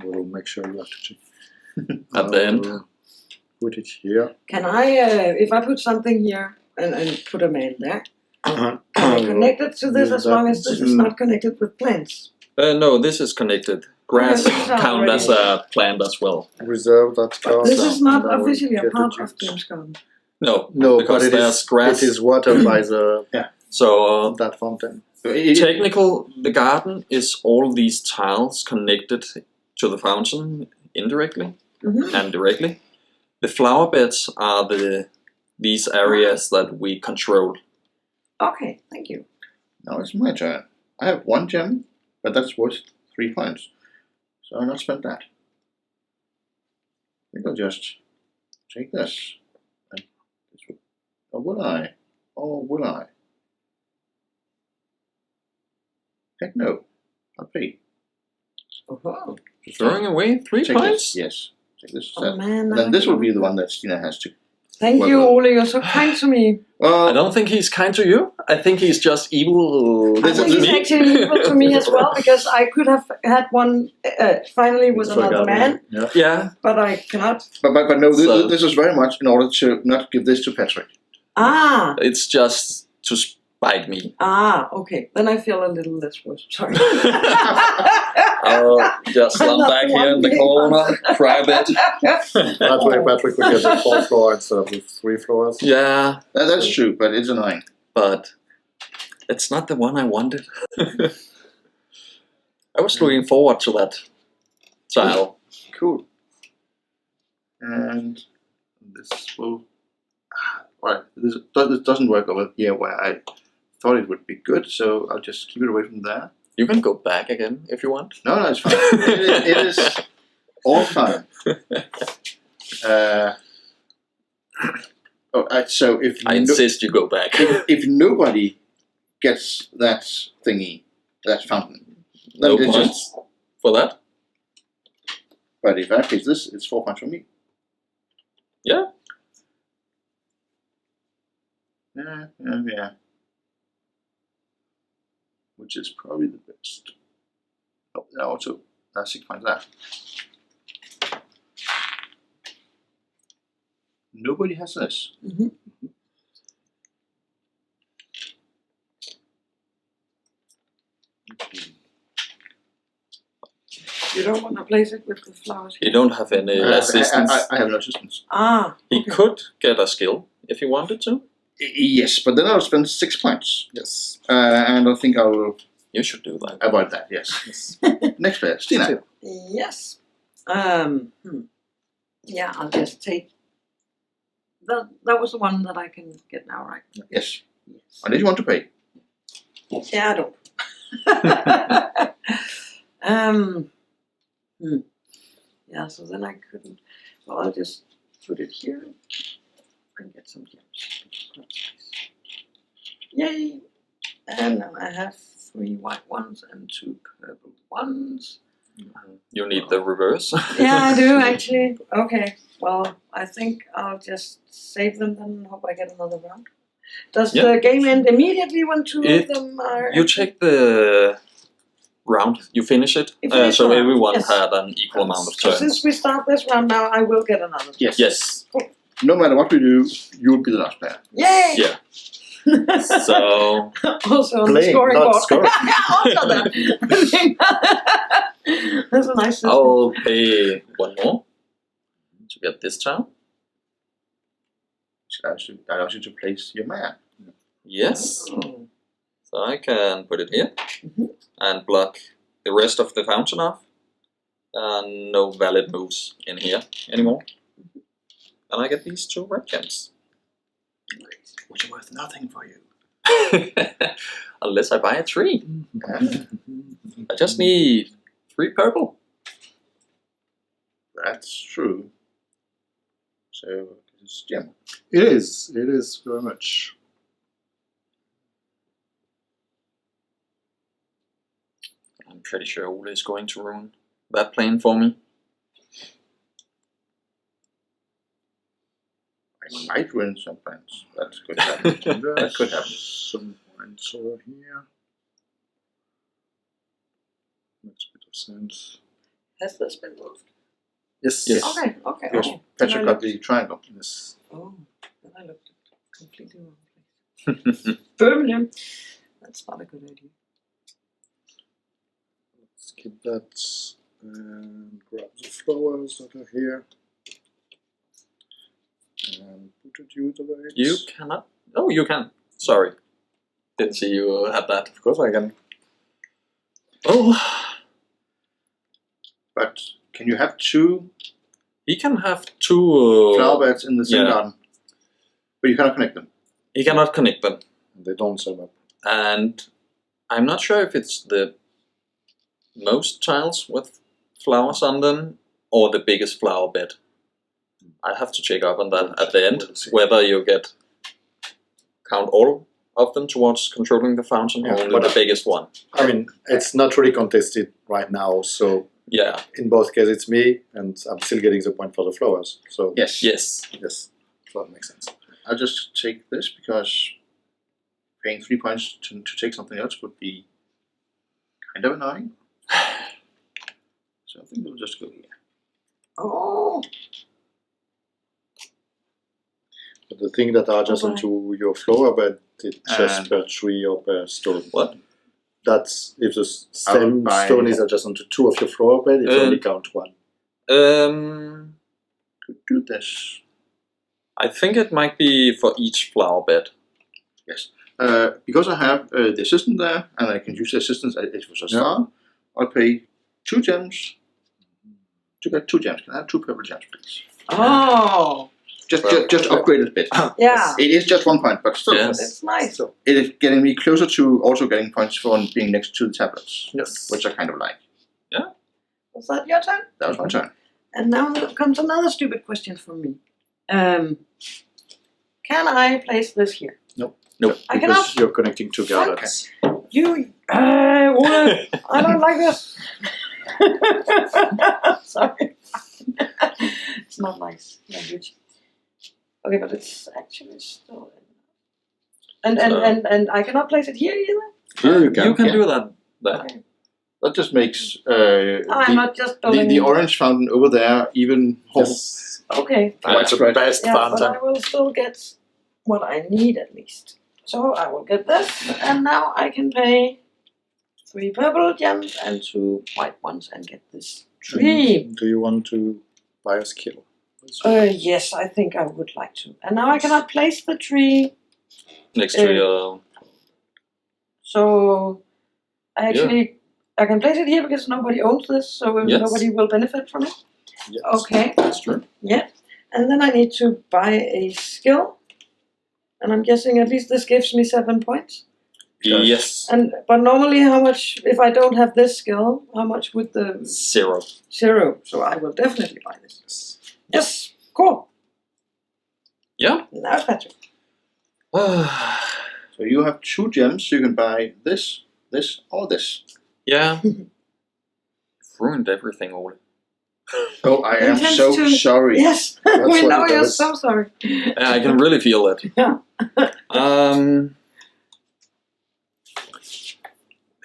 Speaker 1: We'll make sure you have to check.
Speaker 2: at the end.
Speaker 1: Put it here.
Speaker 3: Can I, if I put something here and put a man there, can I connect it to this as long as this is not connected with plants?
Speaker 2: No, this is connected. Grass
Speaker 3: Okay, this is
Speaker 2: count
Speaker 3: already-
Speaker 2: as a plant as well.
Speaker 1: Reserve that card.
Speaker 3: This is not
Speaker 1: and I will
Speaker 3: officially a
Speaker 1: get
Speaker 3: part
Speaker 1: it
Speaker 3: of
Speaker 1: used.
Speaker 3: Games Garden.
Speaker 2: No,
Speaker 1: No,
Speaker 2: because
Speaker 1: but it
Speaker 2: there's
Speaker 1: is,
Speaker 2: grass.
Speaker 1: it is watered by the
Speaker 2: So
Speaker 1: that fountain.
Speaker 2: the garden is all these tiles connected to the fountain indirectly
Speaker 3: Mm-hmm.
Speaker 2: and directly. The flower beds are these areas that we control.
Speaker 3: Okay, thank you.
Speaker 4: Now it's my turn. I have 1 gem, but that's worth 3 points. So I'll not spend that. I think I'll just take this. And this will, or will I? Or will I? Heck no. I'll pay.
Speaker 3: Oh,
Speaker 2: Throwing away 3
Speaker 4: Take
Speaker 2: points?
Speaker 4: this. Yes. Take this
Speaker 3: oh
Speaker 4: instead.
Speaker 3: man.
Speaker 4: And
Speaker 3: now
Speaker 4: then this
Speaker 3: I
Speaker 4: will be
Speaker 3: know.
Speaker 4: the one that Stina has to.
Speaker 3: Thank you,
Speaker 4: Well,
Speaker 3: Ole. You're so kind to me.
Speaker 2: I
Speaker 4: Well,
Speaker 2: don't think he's kind to you. I think he's just evil.
Speaker 3: I
Speaker 4: This
Speaker 3: think
Speaker 4: is
Speaker 3: he's
Speaker 2: me.
Speaker 3: actually equal to me as well because I could have had one finally with another man,
Speaker 1: Yeah.
Speaker 2: Yeah.
Speaker 3: but I cannot.
Speaker 4: but no,
Speaker 2: So-
Speaker 4: this is very much in order to not give this to Patrick.
Speaker 3: Ah,
Speaker 2: It's just to spite me.
Speaker 3: okay. Then I feel a little less worse. Sorry.
Speaker 2: I'll just
Speaker 3: I'm
Speaker 2: slump
Speaker 3: not
Speaker 2: back
Speaker 3: the
Speaker 2: here
Speaker 3: one
Speaker 2: in the
Speaker 3: being
Speaker 2: corner, cry a bit.
Speaker 1: That way Patrick would get the 4th floor instead of the 3 floors.
Speaker 2: Yeah,
Speaker 4: That's true, but it's annoying.
Speaker 2: but it's not the one I wanted. I was looking forward to that tile.
Speaker 4: Cool. And this will. Right, this doesn't work over here where I thought it would be good, so I'll just keep it away from there.
Speaker 2: You can go back again if you want.
Speaker 4: No, it's fine. it is all fine. So if
Speaker 2: I insist you go back.
Speaker 4: if nobody gets that thingy, that fountain, then
Speaker 2: No
Speaker 4: it's
Speaker 2: points
Speaker 4: just.
Speaker 2: for that.
Speaker 4: But if I pick this, it's 4 points for me.
Speaker 2: Yeah.
Speaker 4: Yeah. Which is probably the best. Oh, there are also 6 points there. Nobody has this.
Speaker 3: Mhm. You don't want to place it with the flowers
Speaker 2: You
Speaker 3: here?
Speaker 2: don't have any assistance.
Speaker 4: I have no assistance.
Speaker 3: Ah,
Speaker 2: He
Speaker 3: okay.
Speaker 2: could get a skill if he wanted to.
Speaker 4: Yes, but then I'll spend 6 points.
Speaker 1: Yes.
Speaker 4: And I think I will
Speaker 2: You should do that.
Speaker 4: avoid that, yes. Next player, Stina.
Speaker 3: Yes. Yeah, I'll just take. That was the one that I can get now, right?
Speaker 4: Yes.
Speaker 3: Yes.
Speaker 4: Unless you want to pay.
Speaker 3: Yeah, I don't. Yeah, so then I couldn't. So I'll just put it here and get some gems. That's nice. Yay! And now I have 3 white ones and 2 purple ones.
Speaker 2: You need the reverse.
Speaker 3: Yeah, I do actually. Okay, well, I think I'll just save them then and hope I get another round. Does
Speaker 2: Yeah.
Speaker 3: the game end immediately when 2 of them are?
Speaker 2: You check the round, you finish it.
Speaker 3: You finish
Speaker 2: So
Speaker 3: the round,
Speaker 2: everyone
Speaker 3: yes.
Speaker 2: had an equal amount of
Speaker 3: So
Speaker 2: turns.
Speaker 3: since we start this round now, I will get another.
Speaker 4: Yes.
Speaker 2: Yes.
Speaker 4: No matter what we do, you will be the last player.
Speaker 3: Yay!
Speaker 2: Yeah. So
Speaker 3: Also on the
Speaker 1: Playing,
Speaker 3: scoring
Speaker 1: not
Speaker 3: board.
Speaker 1: scoring.
Speaker 3: Also that. That's a nice system.
Speaker 2: I'll pay 1 more to get this town.
Speaker 4: I ask you to place your man.
Speaker 2: Yes.
Speaker 3: Oh.
Speaker 2: So I can put it here
Speaker 3: Mhm.
Speaker 2: and block the rest of the fountain off. And no valid moves in here anymore. And I get these 2 red gems.
Speaker 4: Which are worth nothing for you.
Speaker 2: Unless I buy a 3. I just need 3 purple.
Speaker 4: That's true. So it's gem.
Speaker 1: It is very much.
Speaker 2: I'm pretty sure Ole is going to ruin that plane for me.
Speaker 4: I might win some points. That could happen. That could happen.
Speaker 1: Some points over here. Makes a bit of sense.
Speaker 3: Has this been moved?
Speaker 1: Yes.
Speaker 2: Yes.
Speaker 3: Okay, okay.
Speaker 4: Yes,
Speaker 3: Oh,
Speaker 4: Patrick
Speaker 3: then I
Speaker 4: got the triangle.
Speaker 1: Yes.
Speaker 3: Oh, then I looked at completely wrong place. Birmingham. That's not a good idea.
Speaker 1: Let's keep that and grab the flowers that are here. And put it you the way.
Speaker 2: You cannot. Oh, you can. Sorry. Didn't see you had that.
Speaker 1: Of course I can.
Speaker 2: Oh,
Speaker 4: But can you have 2
Speaker 2: he can have 2.
Speaker 4: flower beds in the same
Speaker 2: yeah.
Speaker 4: garden? But you cannot connect them.
Speaker 2: He cannot connect them.
Speaker 1: They don't sum up.
Speaker 2: And I'm not sure if it's the most tiles with flowers on them or the biggest flower bed. I have to check up on that at the end,
Speaker 1: We'll see.
Speaker 2: whether you count all of them towards controlling the fountain
Speaker 1: Yeah,
Speaker 2: or only
Speaker 1: but
Speaker 2: the biggest one.
Speaker 1: I mean, it's not really contested right now, so
Speaker 2: Yeah,
Speaker 1: in both cases it's me, and I'm still getting the point for the flowers. So
Speaker 4: Yes.
Speaker 2: yes.
Speaker 1: yes, so that makes sense.
Speaker 4: I'll just take this because paying 3 points to take something else would be kind of annoying. So I think we'll just go here.
Speaker 3: Oh,
Speaker 1: But the thing that are adjacent to your flower bed, it's just
Speaker 4: And-
Speaker 1: per tree or per stone.
Speaker 2: What?
Speaker 1: That's if the
Speaker 4: I would
Speaker 1: same
Speaker 4: buy-
Speaker 1: stone is adjacent to 2 of your flower bed, it only count 1.
Speaker 4: Could do this.
Speaker 2: I think it might be for each flower bed.
Speaker 4: Yes. Because I have the assistant there, and I can use the assistant as it was a star, I'll pay 2 gems to get 2 gems. Can I have 2 purple gems, please?
Speaker 3: oh,
Speaker 4: Just upgrade it a bit.
Speaker 3: yeah,
Speaker 4: It is just 1 point, but still,
Speaker 2: Yes.
Speaker 3: it's nice.
Speaker 1: So
Speaker 4: it is getting me closer to also getting points for being next to the tablets,
Speaker 1: yes,
Speaker 4: which I kind of like.
Speaker 3: Was that your turn?
Speaker 4: That was my turn.
Speaker 3: And now comes another stupid question from me. Can I place this here?
Speaker 1: nope.
Speaker 3: I
Speaker 1: Because
Speaker 3: cannot.
Speaker 1: you're connecting 2 gardens.
Speaker 3: You, Ole, I don't like this. Sorry. It's not nice language. Okay, but it's actually still in. And I cannot place it here either.
Speaker 4: Here you can.
Speaker 2: You can
Speaker 4: yeah.
Speaker 2: do that. There.
Speaker 3: Okay.
Speaker 4: That just makes
Speaker 3: I'm not just building.
Speaker 4: the orange fountain over there even more.
Speaker 1: Yes.
Speaker 3: Okay.
Speaker 1: That's the
Speaker 4: Right.
Speaker 1: best
Speaker 3: Yeah, but
Speaker 1: fountain.
Speaker 3: I will still get what I need at least. So I will get this, and now I can pay 3 purple gems and 2 white ones and get this tree.
Speaker 1: Do you want to buy a skill?
Speaker 3: Yes, I think I would like to. And now I cannot place the tree,
Speaker 2: Next to your.
Speaker 3: so I can place it here because nobody owns this, so
Speaker 2: Yes.
Speaker 3: nobody will benefit from it.
Speaker 1: Yes.
Speaker 3: Okay.
Speaker 2: That's true.
Speaker 3: Yeah, and then I need to buy a skill, and I'm guessing at least this gives me 7 points.
Speaker 2: Yes.
Speaker 3: But normally, how much if I don't have this skill? How much would the
Speaker 2: 0.
Speaker 3: 0? So I will definitely buy this. Yes, cool.
Speaker 2: Yeah.
Speaker 3: Now it's Patrick.
Speaker 4: So you have 2 gems. You can buy this, or this.
Speaker 2: Yeah. Ruined everything, Ole.
Speaker 4: Oh, I am
Speaker 3: Intends
Speaker 4: so
Speaker 3: to-
Speaker 4: sorry.
Speaker 3: Yes,
Speaker 1: That's
Speaker 3: we
Speaker 1: what
Speaker 3: know
Speaker 1: it
Speaker 3: you're
Speaker 1: does.
Speaker 3: so sorry.
Speaker 2: Yeah, I can really feel it.
Speaker 3: Yeah.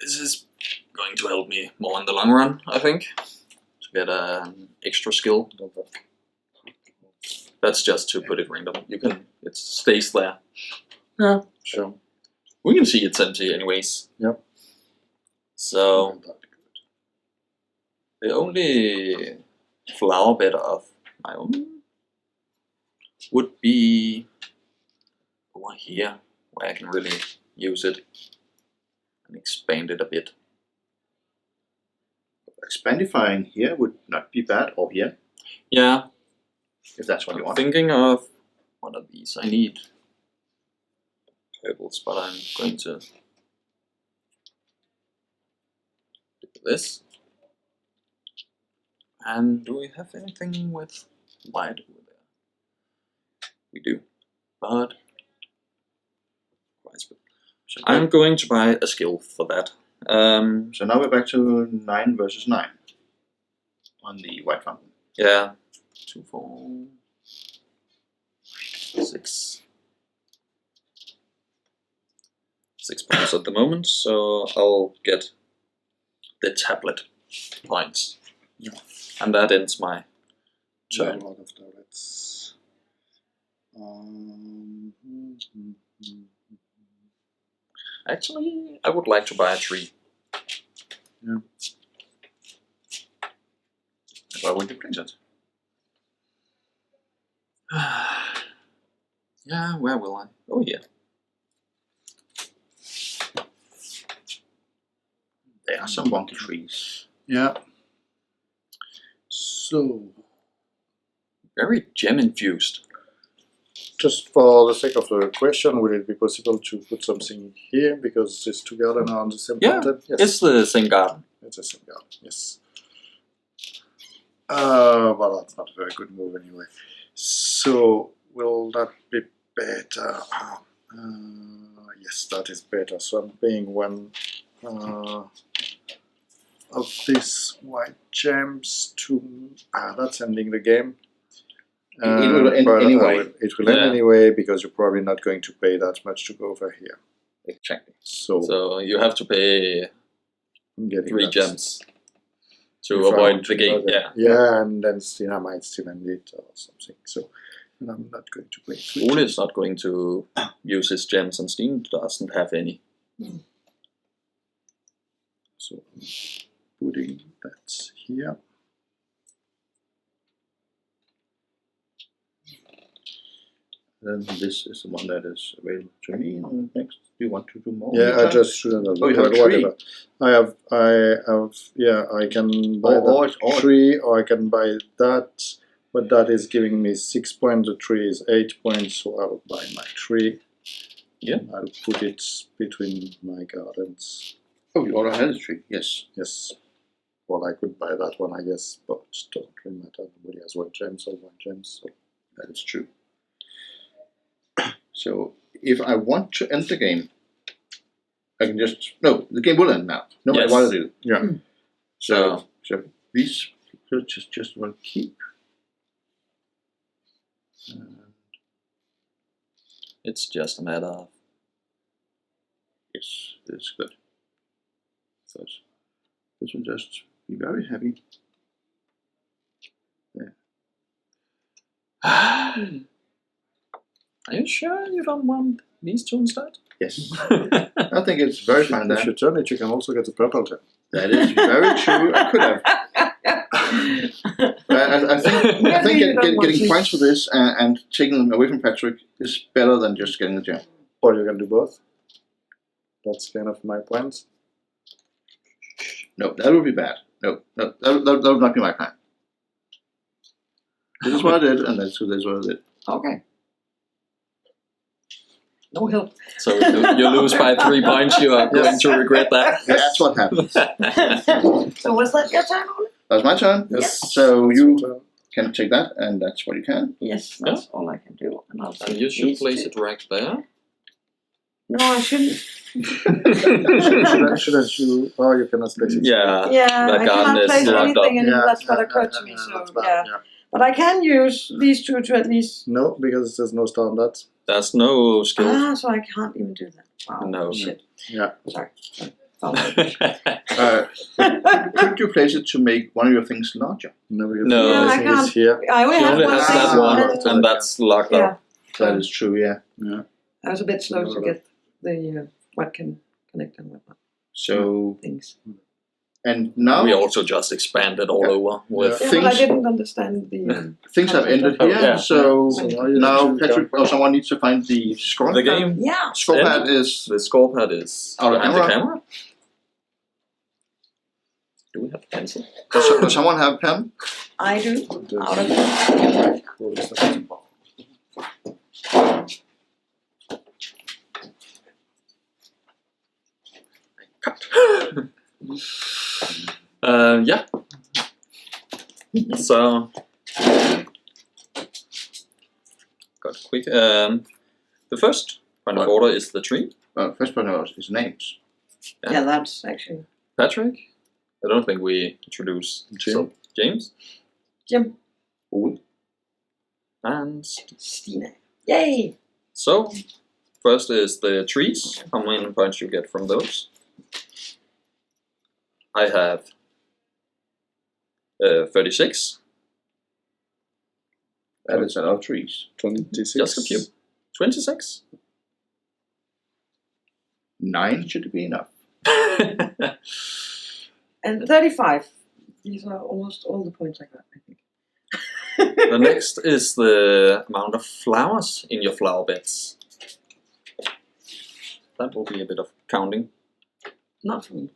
Speaker 2: This is going to help me more in the long run, I think. To get an extra skill. That's just to put it random. It stays there.
Speaker 3: Yeah.
Speaker 1: Sure.
Speaker 2: We can see it's empty anyways.
Speaker 1: Yep.
Speaker 2: So the only flower bed of my own would be over here, where I can really use it and expand it a bit.
Speaker 4: Expandifying here would not be bad, or here,
Speaker 2: Yeah,
Speaker 4: if that's what you
Speaker 2: I'm
Speaker 4: want.
Speaker 2: thinking of one of these. I need purples, but I'm going to do this. And do we have anything with white over there? We do, but
Speaker 4: So,
Speaker 2: I'm going to buy a skill for that.
Speaker 4: so now we're back to 9 versus 9 on the white fountain.
Speaker 2: Yeah, 2, 4, 6. 6 points at the moment, so I'll get the tablet points.
Speaker 1: Yeah.
Speaker 2: And that ends my turn.
Speaker 1: A lot of tablets.
Speaker 2: Actually, I would like to buy a tree.
Speaker 1: Yeah.
Speaker 4: Where would you place it?
Speaker 2: Yeah, where will I? Oh, yeah.
Speaker 4: There are some wonky trees.
Speaker 1: Yeah. So,
Speaker 2: Very gem infused.
Speaker 1: just for the sake of the question, would it be possible to put something here because these 2 gardens are on the same
Speaker 2: Yeah,
Speaker 1: fountain? Yes.
Speaker 2: It's the same garden.
Speaker 1: It's the same garden. Yes. Well, that's not a very good move anyway. So, will that be better? Yes, that is better. So I'm paying 1 of these white gems to. That's ending the game.
Speaker 4: It will end
Speaker 1: but
Speaker 4: anyway.
Speaker 1: It will end
Speaker 2: Yeah.
Speaker 1: anyway because you're probably not going to pay that much to go over here.
Speaker 4: Exactly.
Speaker 2: So you have to pay
Speaker 1: I'm getting
Speaker 2: 3
Speaker 1: that.
Speaker 2: gems to
Speaker 1: If I
Speaker 2: avoid
Speaker 1: want
Speaker 2: the
Speaker 1: to
Speaker 2: game.
Speaker 1: go there.
Speaker 2: Yeah.
Speaker 1: Yeah, and then still I might still end it or something. So I'm not going to pay 3
Speaker 2: Ole
Speaker 1: gems.
Speaker 2: is not going to use his gems, and Steam doesn't have any.
Speaker 1: So putting that here.
Speaker 4: Then this is the one that is available to me. And next, do you want to do more?
Speaker 1: Yeah, I just shouldn't have.
Speaker 4: Oh, you have
Speaker 1: well,
Speaker 4: a tree.
Speaker 1: whatever. I have. Yeah, I can buy
Speaker 4: Or
Speaker 1: that tree, or I can buy that. But that is giving me 6 points. The tree is 8 points, so I'll buy my tree.
Speaker 2: Yeah.
Speaker 1: I'll put it between my gardens.
Speaker 4: Oh, you already have the tree. Yes.
Speaker 1: Yes. Well, I could buy that one, I guess, but it doesn't really matter. Nobody has 1 gem, so 1 gem. So
Speaker 4: That is true. So if I want to end the game, I can just the game will end now. No matter
Speaker 2: Yes.
Speaker 4: what I do.
Speaker 1: yeah.
Speaker 4: So these people just will keep.
Speaker 2: It's just a matter of
Speaker 4: Yes, it's good. So this will just be very heavy. There.
Speaker 2: Are you sure you don't want these two instead?
Speaker 4: Yes. I think it's very fine
Speaker 1: If
Speaker 4: there.
Speaker 1: you turn it, you can also get the purple gem.
Speaker 4: That is very true. I could have. I think getting points for this and taking them away from Patrick is better than just getting the gem.
Speaker 1: Or you can do both. That's kind of my point.
Speaker 4: No, that would be bad. No, that would not be my plan. This is what I did, and this is what I did.
Speaker 3: Okay. No help.
Speaker 2: So you lose by 3 points. You are going to regret that.
Speaker 4: That's what happens.
Speaker 3: So was that your turn, Ole?
Speaker 4: That's my turn.
Speaker 3: Yes.
Speaker 4: So you can take that, and that's what you can.
Speaker 3: Yes, that's all I can do. And I'll
Speaker 2: And
Speaker 3: take
Speaker 2: you should
Speaker 3: these
Speaker 2: place
Speaker 3: two.
Speaker 2: it right there.
Speaker 3: No, I shouldn't.
Speaker 1: Shouldn't you? Oh, you cannot place it.
Speaker 2: Yeah.
Speaker 3: Yeah,
Speaker 2: The
Speaker 3: I
Speaker 2: garden
Speaker 3: can't
Speaker 2: is
Speaker 3: place
Speaker 2: locked
Speaker 3: anything,
Speaker 2: up.
Speaker 3: and that's what occurred to me. So
Speaker 1: that's bad,
Speaker 3: yeah, but I can use these two to at least.
Speaker 1: No, because there's no star on that.
Speaker 2: There's no skill.
Speaker 3: So I can't even do that. Wow.
Speaker 2: No.
Speaker 3: Shit.
Speaker 1: Yeah.
Speaker 3: Sorry.
Speaker 4: Could you place it to make one of your things larger?
Speaker 1: No, because
Speaker 2: No.
Speaker 3: Yeah, I
Speaker 1: everything is
Speaker 3: can't.
Speaker 1: here.
Speaker 3: I only
Speaker 2: She
Speaker 3: have
Speaker 2: only
Speaker 3: one
Speaker 2: has
Speaker 3: thing,
Speaker 2: that one, and that's locked
Speaker 3: yeah.
Speaker 2: up.
Speaker 4: That is true. Yeah.
Speaker 3: I was a bit slow to get the what can connect and whatnot
Speaker 4: So
Speaker 3: things.
Speaker 4: and now
Speaker 2: We also just expanded all over with.
Speaker 3: Yeah,
Speaker 4: Things-
Speaker 3: but I didn't understand the.
Speaker 4: things have ended
Speaker 2: Oh,
Speaker 4: here.
Speaker 2: yeah.
Speaker 4: So
Speaker 1: So now you
Speaker 4: now
Speaker 1: need to
Speaker 4: Patrick
Speaker 1: jump
Speaker 4: or someone needs to find the score.
Speaker 2: The game.
Speaker 3: Yeah.
Speaker 4: Score pad
Speaker 2: ended.
Speaker 4: is
Speaker 2: The score pad is
Speaker 4: Out of
Speaker 2: behind the
Speaker 4: camera.
Speaker 2: camera. Do we have a pencil?
Speaker 4: does someone have a pen?
Speaker 3: I do. Out of
Speaker 2: Yeah. So got quick. The first point of order is the tree.
Speaker 4: First one is names.
Speaker 3: yeah, that's actually
Speaker 2: Patrick. I don't think we introduced
Speaker 1: Jim.
Speaker 2: James
Speaker 3: Jim
Speaker 4: Ole.
Speaker 2: and
Speaker 3: Stina. Yay!
Speaker 2: so first is the trees. How many points you get from those? I have 36.
Speaker 4: That is a lot of trees.
Speaker 1: 26.
Speaker 2: Just a few. 26.
Speaker 4: 9 should be enough.
Speaker 3: And 35. These are almost all the points I got, I think.
Speaker 2: The next is the amount of flowers in your flower beds. That will be a bit of counting.
Speaker 3: Not for me.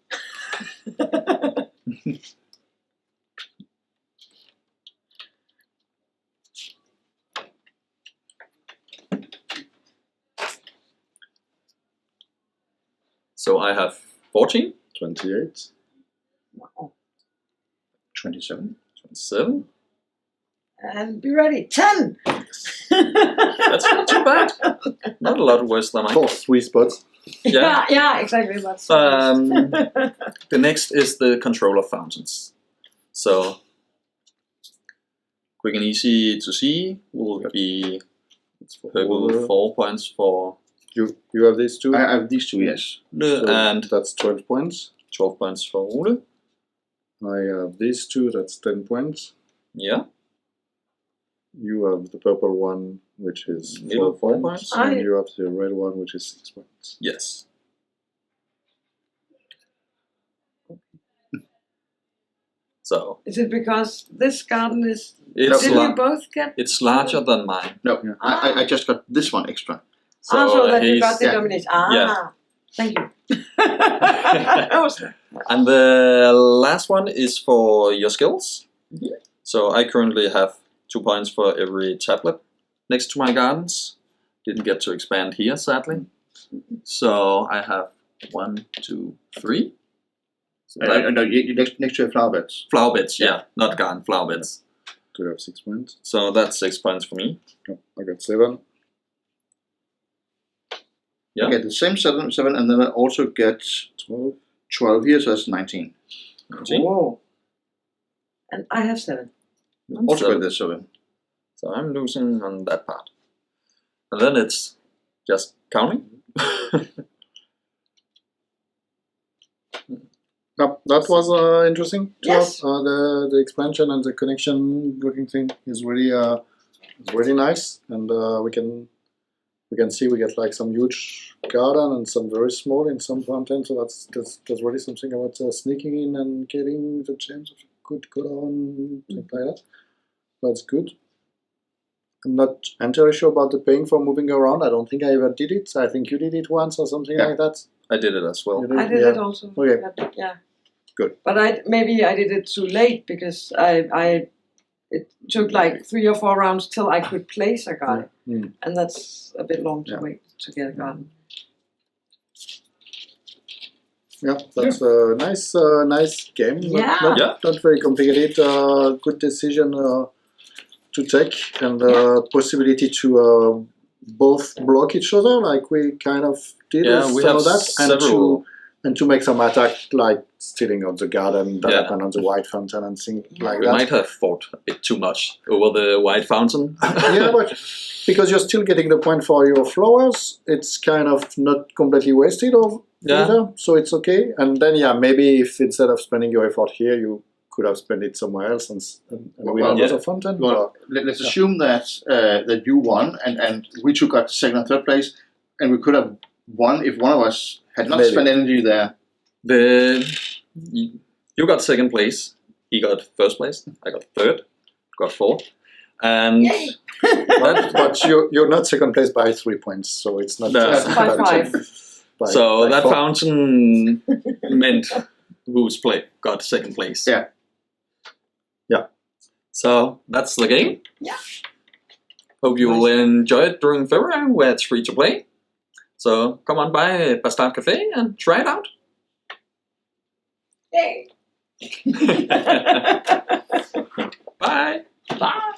Speaker 2: So I have 14,
Speaker 1: 28.
Speaker 3: Wow.
Speaker 4: 27.
Speaker 2: 27.
Speaker 3: And be ready. 10!
Speaker 2: That's not too bad. Not a lot worse than mine.
Speaker 1: For 3 spots.
Speaker 2: Yeah.
Speaker 3: Yeah, exactly. That's
Speaker 2: The next is the control of fountains. So quick and easy to see will be purple 4 points for
Speaker 1: You have these two.
Speaker 4: I have these two, yes.
Speaker 2: Ole,
Speaker 1: So
Speaker 2: and
Speaker 1: that's 12 points.
Speaker 2: 12 points for Ole.
Speaker 1: I have these two, that's 10 points.
Speaker 2: Yeah.
Speaker 1: You have the purple one, which is
Speaker 2: Middle,
Speaker 1: 4
Speaker 2: 4
Speaker 1: points.
Speaker 2: points.
Speaker 1: And
Speaker 3: I-
Speaker 1: you have the red one, which is 6 points.
Speaker 2: Yes. So
Speaker 3: Is it because this garden is...
Speaker 2: it's
Speaker 3: Did
Speaker 2: la-
Speaker 3: you both get...
Speaker 2: it's larger than mine.
Speaker 4: No,
Speaker 1: Yeah.
Speaker 4: I just got this one extra.
Speaker 3: so that you
Speaker 2: he's-
Speaker 3: got the
Speaker 4: yeah.
Speaker 3: domination.
Speaker 2: Yeah.
Speaker 3: Thank you. That was
Speaker 2: And the last one is for your skills.
Speaker 3: Mhm.
Speaker 2: So I currently have 2 points for every tablet next to my gardens. Didn't get to expand here, sadly. So I have 1, 2, 3. So that-
Speaker 4: No, next to your flower beds.
Speaker 2: flower beds, yeah, not garden, flower beds.
Speaker 1: Do you have 6 points?
Speaker 2: So that's 6 points for me.
Speaker 1: No, I got 7.
Speaker 2: Yeah.
Speaker 4: I get the same 7, and then I also get
Speaker 1: 12.
Speaker 4: 12 here, so that's 19.
Speaker 3: Whoa. And I have 7.
Speaker 4: Also
Speaker 2: So-
Speaker 4: got this 7.
Speaker 2: So I'm losing on that part. And then it's just counting.
Speaker 1: that was interesting.
Speaker 3: Yes.
Speaker 1: The expansion and the connection looking thing is really nice, and we can see we get like some huge garden and some very small in some content. So that's really something about sneaking in and getting the chance of a good color and things like that. That's good. I'm not entirely sure about the paying for moving around. I don't think I ever did it. I think you did it once or something like that.
Speaker 2: I did it as well.
Speaker 3: I did it also.
Speaker 1: Okay.
Speaker 3: But, yeah.
Speaker 1: Good.
Speaker 3: But maybe I did it too late because it took like 3 or 4 rounds till I could place a garden, and that's a bit long to wait to get a garden.
Speaker 1: Yeah, that's a nice game.
Speaker 3: Yeah.
Speaker 1: Not very complicated. Good decision to take, and possibility to both block each other, like we kind of did with
Speaker 2: we
Speaker 1: some
Speaker 2: have
Speaker 1: of that,
Speaker 2: several.
Speaker 1: and to make some attack, like stealing of the garden that happened on the white fountain and things like
Speaker 2: We
Speaker 1: that.
Speaker 2: might have fought a bit too much over the white fountain.
Speaker 1: Yeah, but because you're still getting the point for your flowers, it's kind of not completely wasted either, so it's okay. And then maybe if instead of spending your effort here, you could have spent it somewhere else and win another fountain.
Speaker 4: Well, let's assume that that you won and we two got second and third place, and we could have won if one of us had not spent energy there.
Speaker 2: You got second place. He got first place. I got third. Got fourth. And
Speaker 1: but you're not second place by 3 points, so it's not
Speaker 3: by 5.
Speaker 2: So
Speaker 1: by
Speaker 2: that
Speaker 1: 4.
Speaker 2: fountain meant who's play got second place.
Speaker 4: Yeah.
Speaker 2: So that's the game.
Speaker 3: Yeah.
Speaker 2: Hope you will enjoy it during February where it's free to play. So come on by Bastard Café and try it out.
Speaker 3: Yay!
Speaker 2: Bye.
Speaker 3: Bye.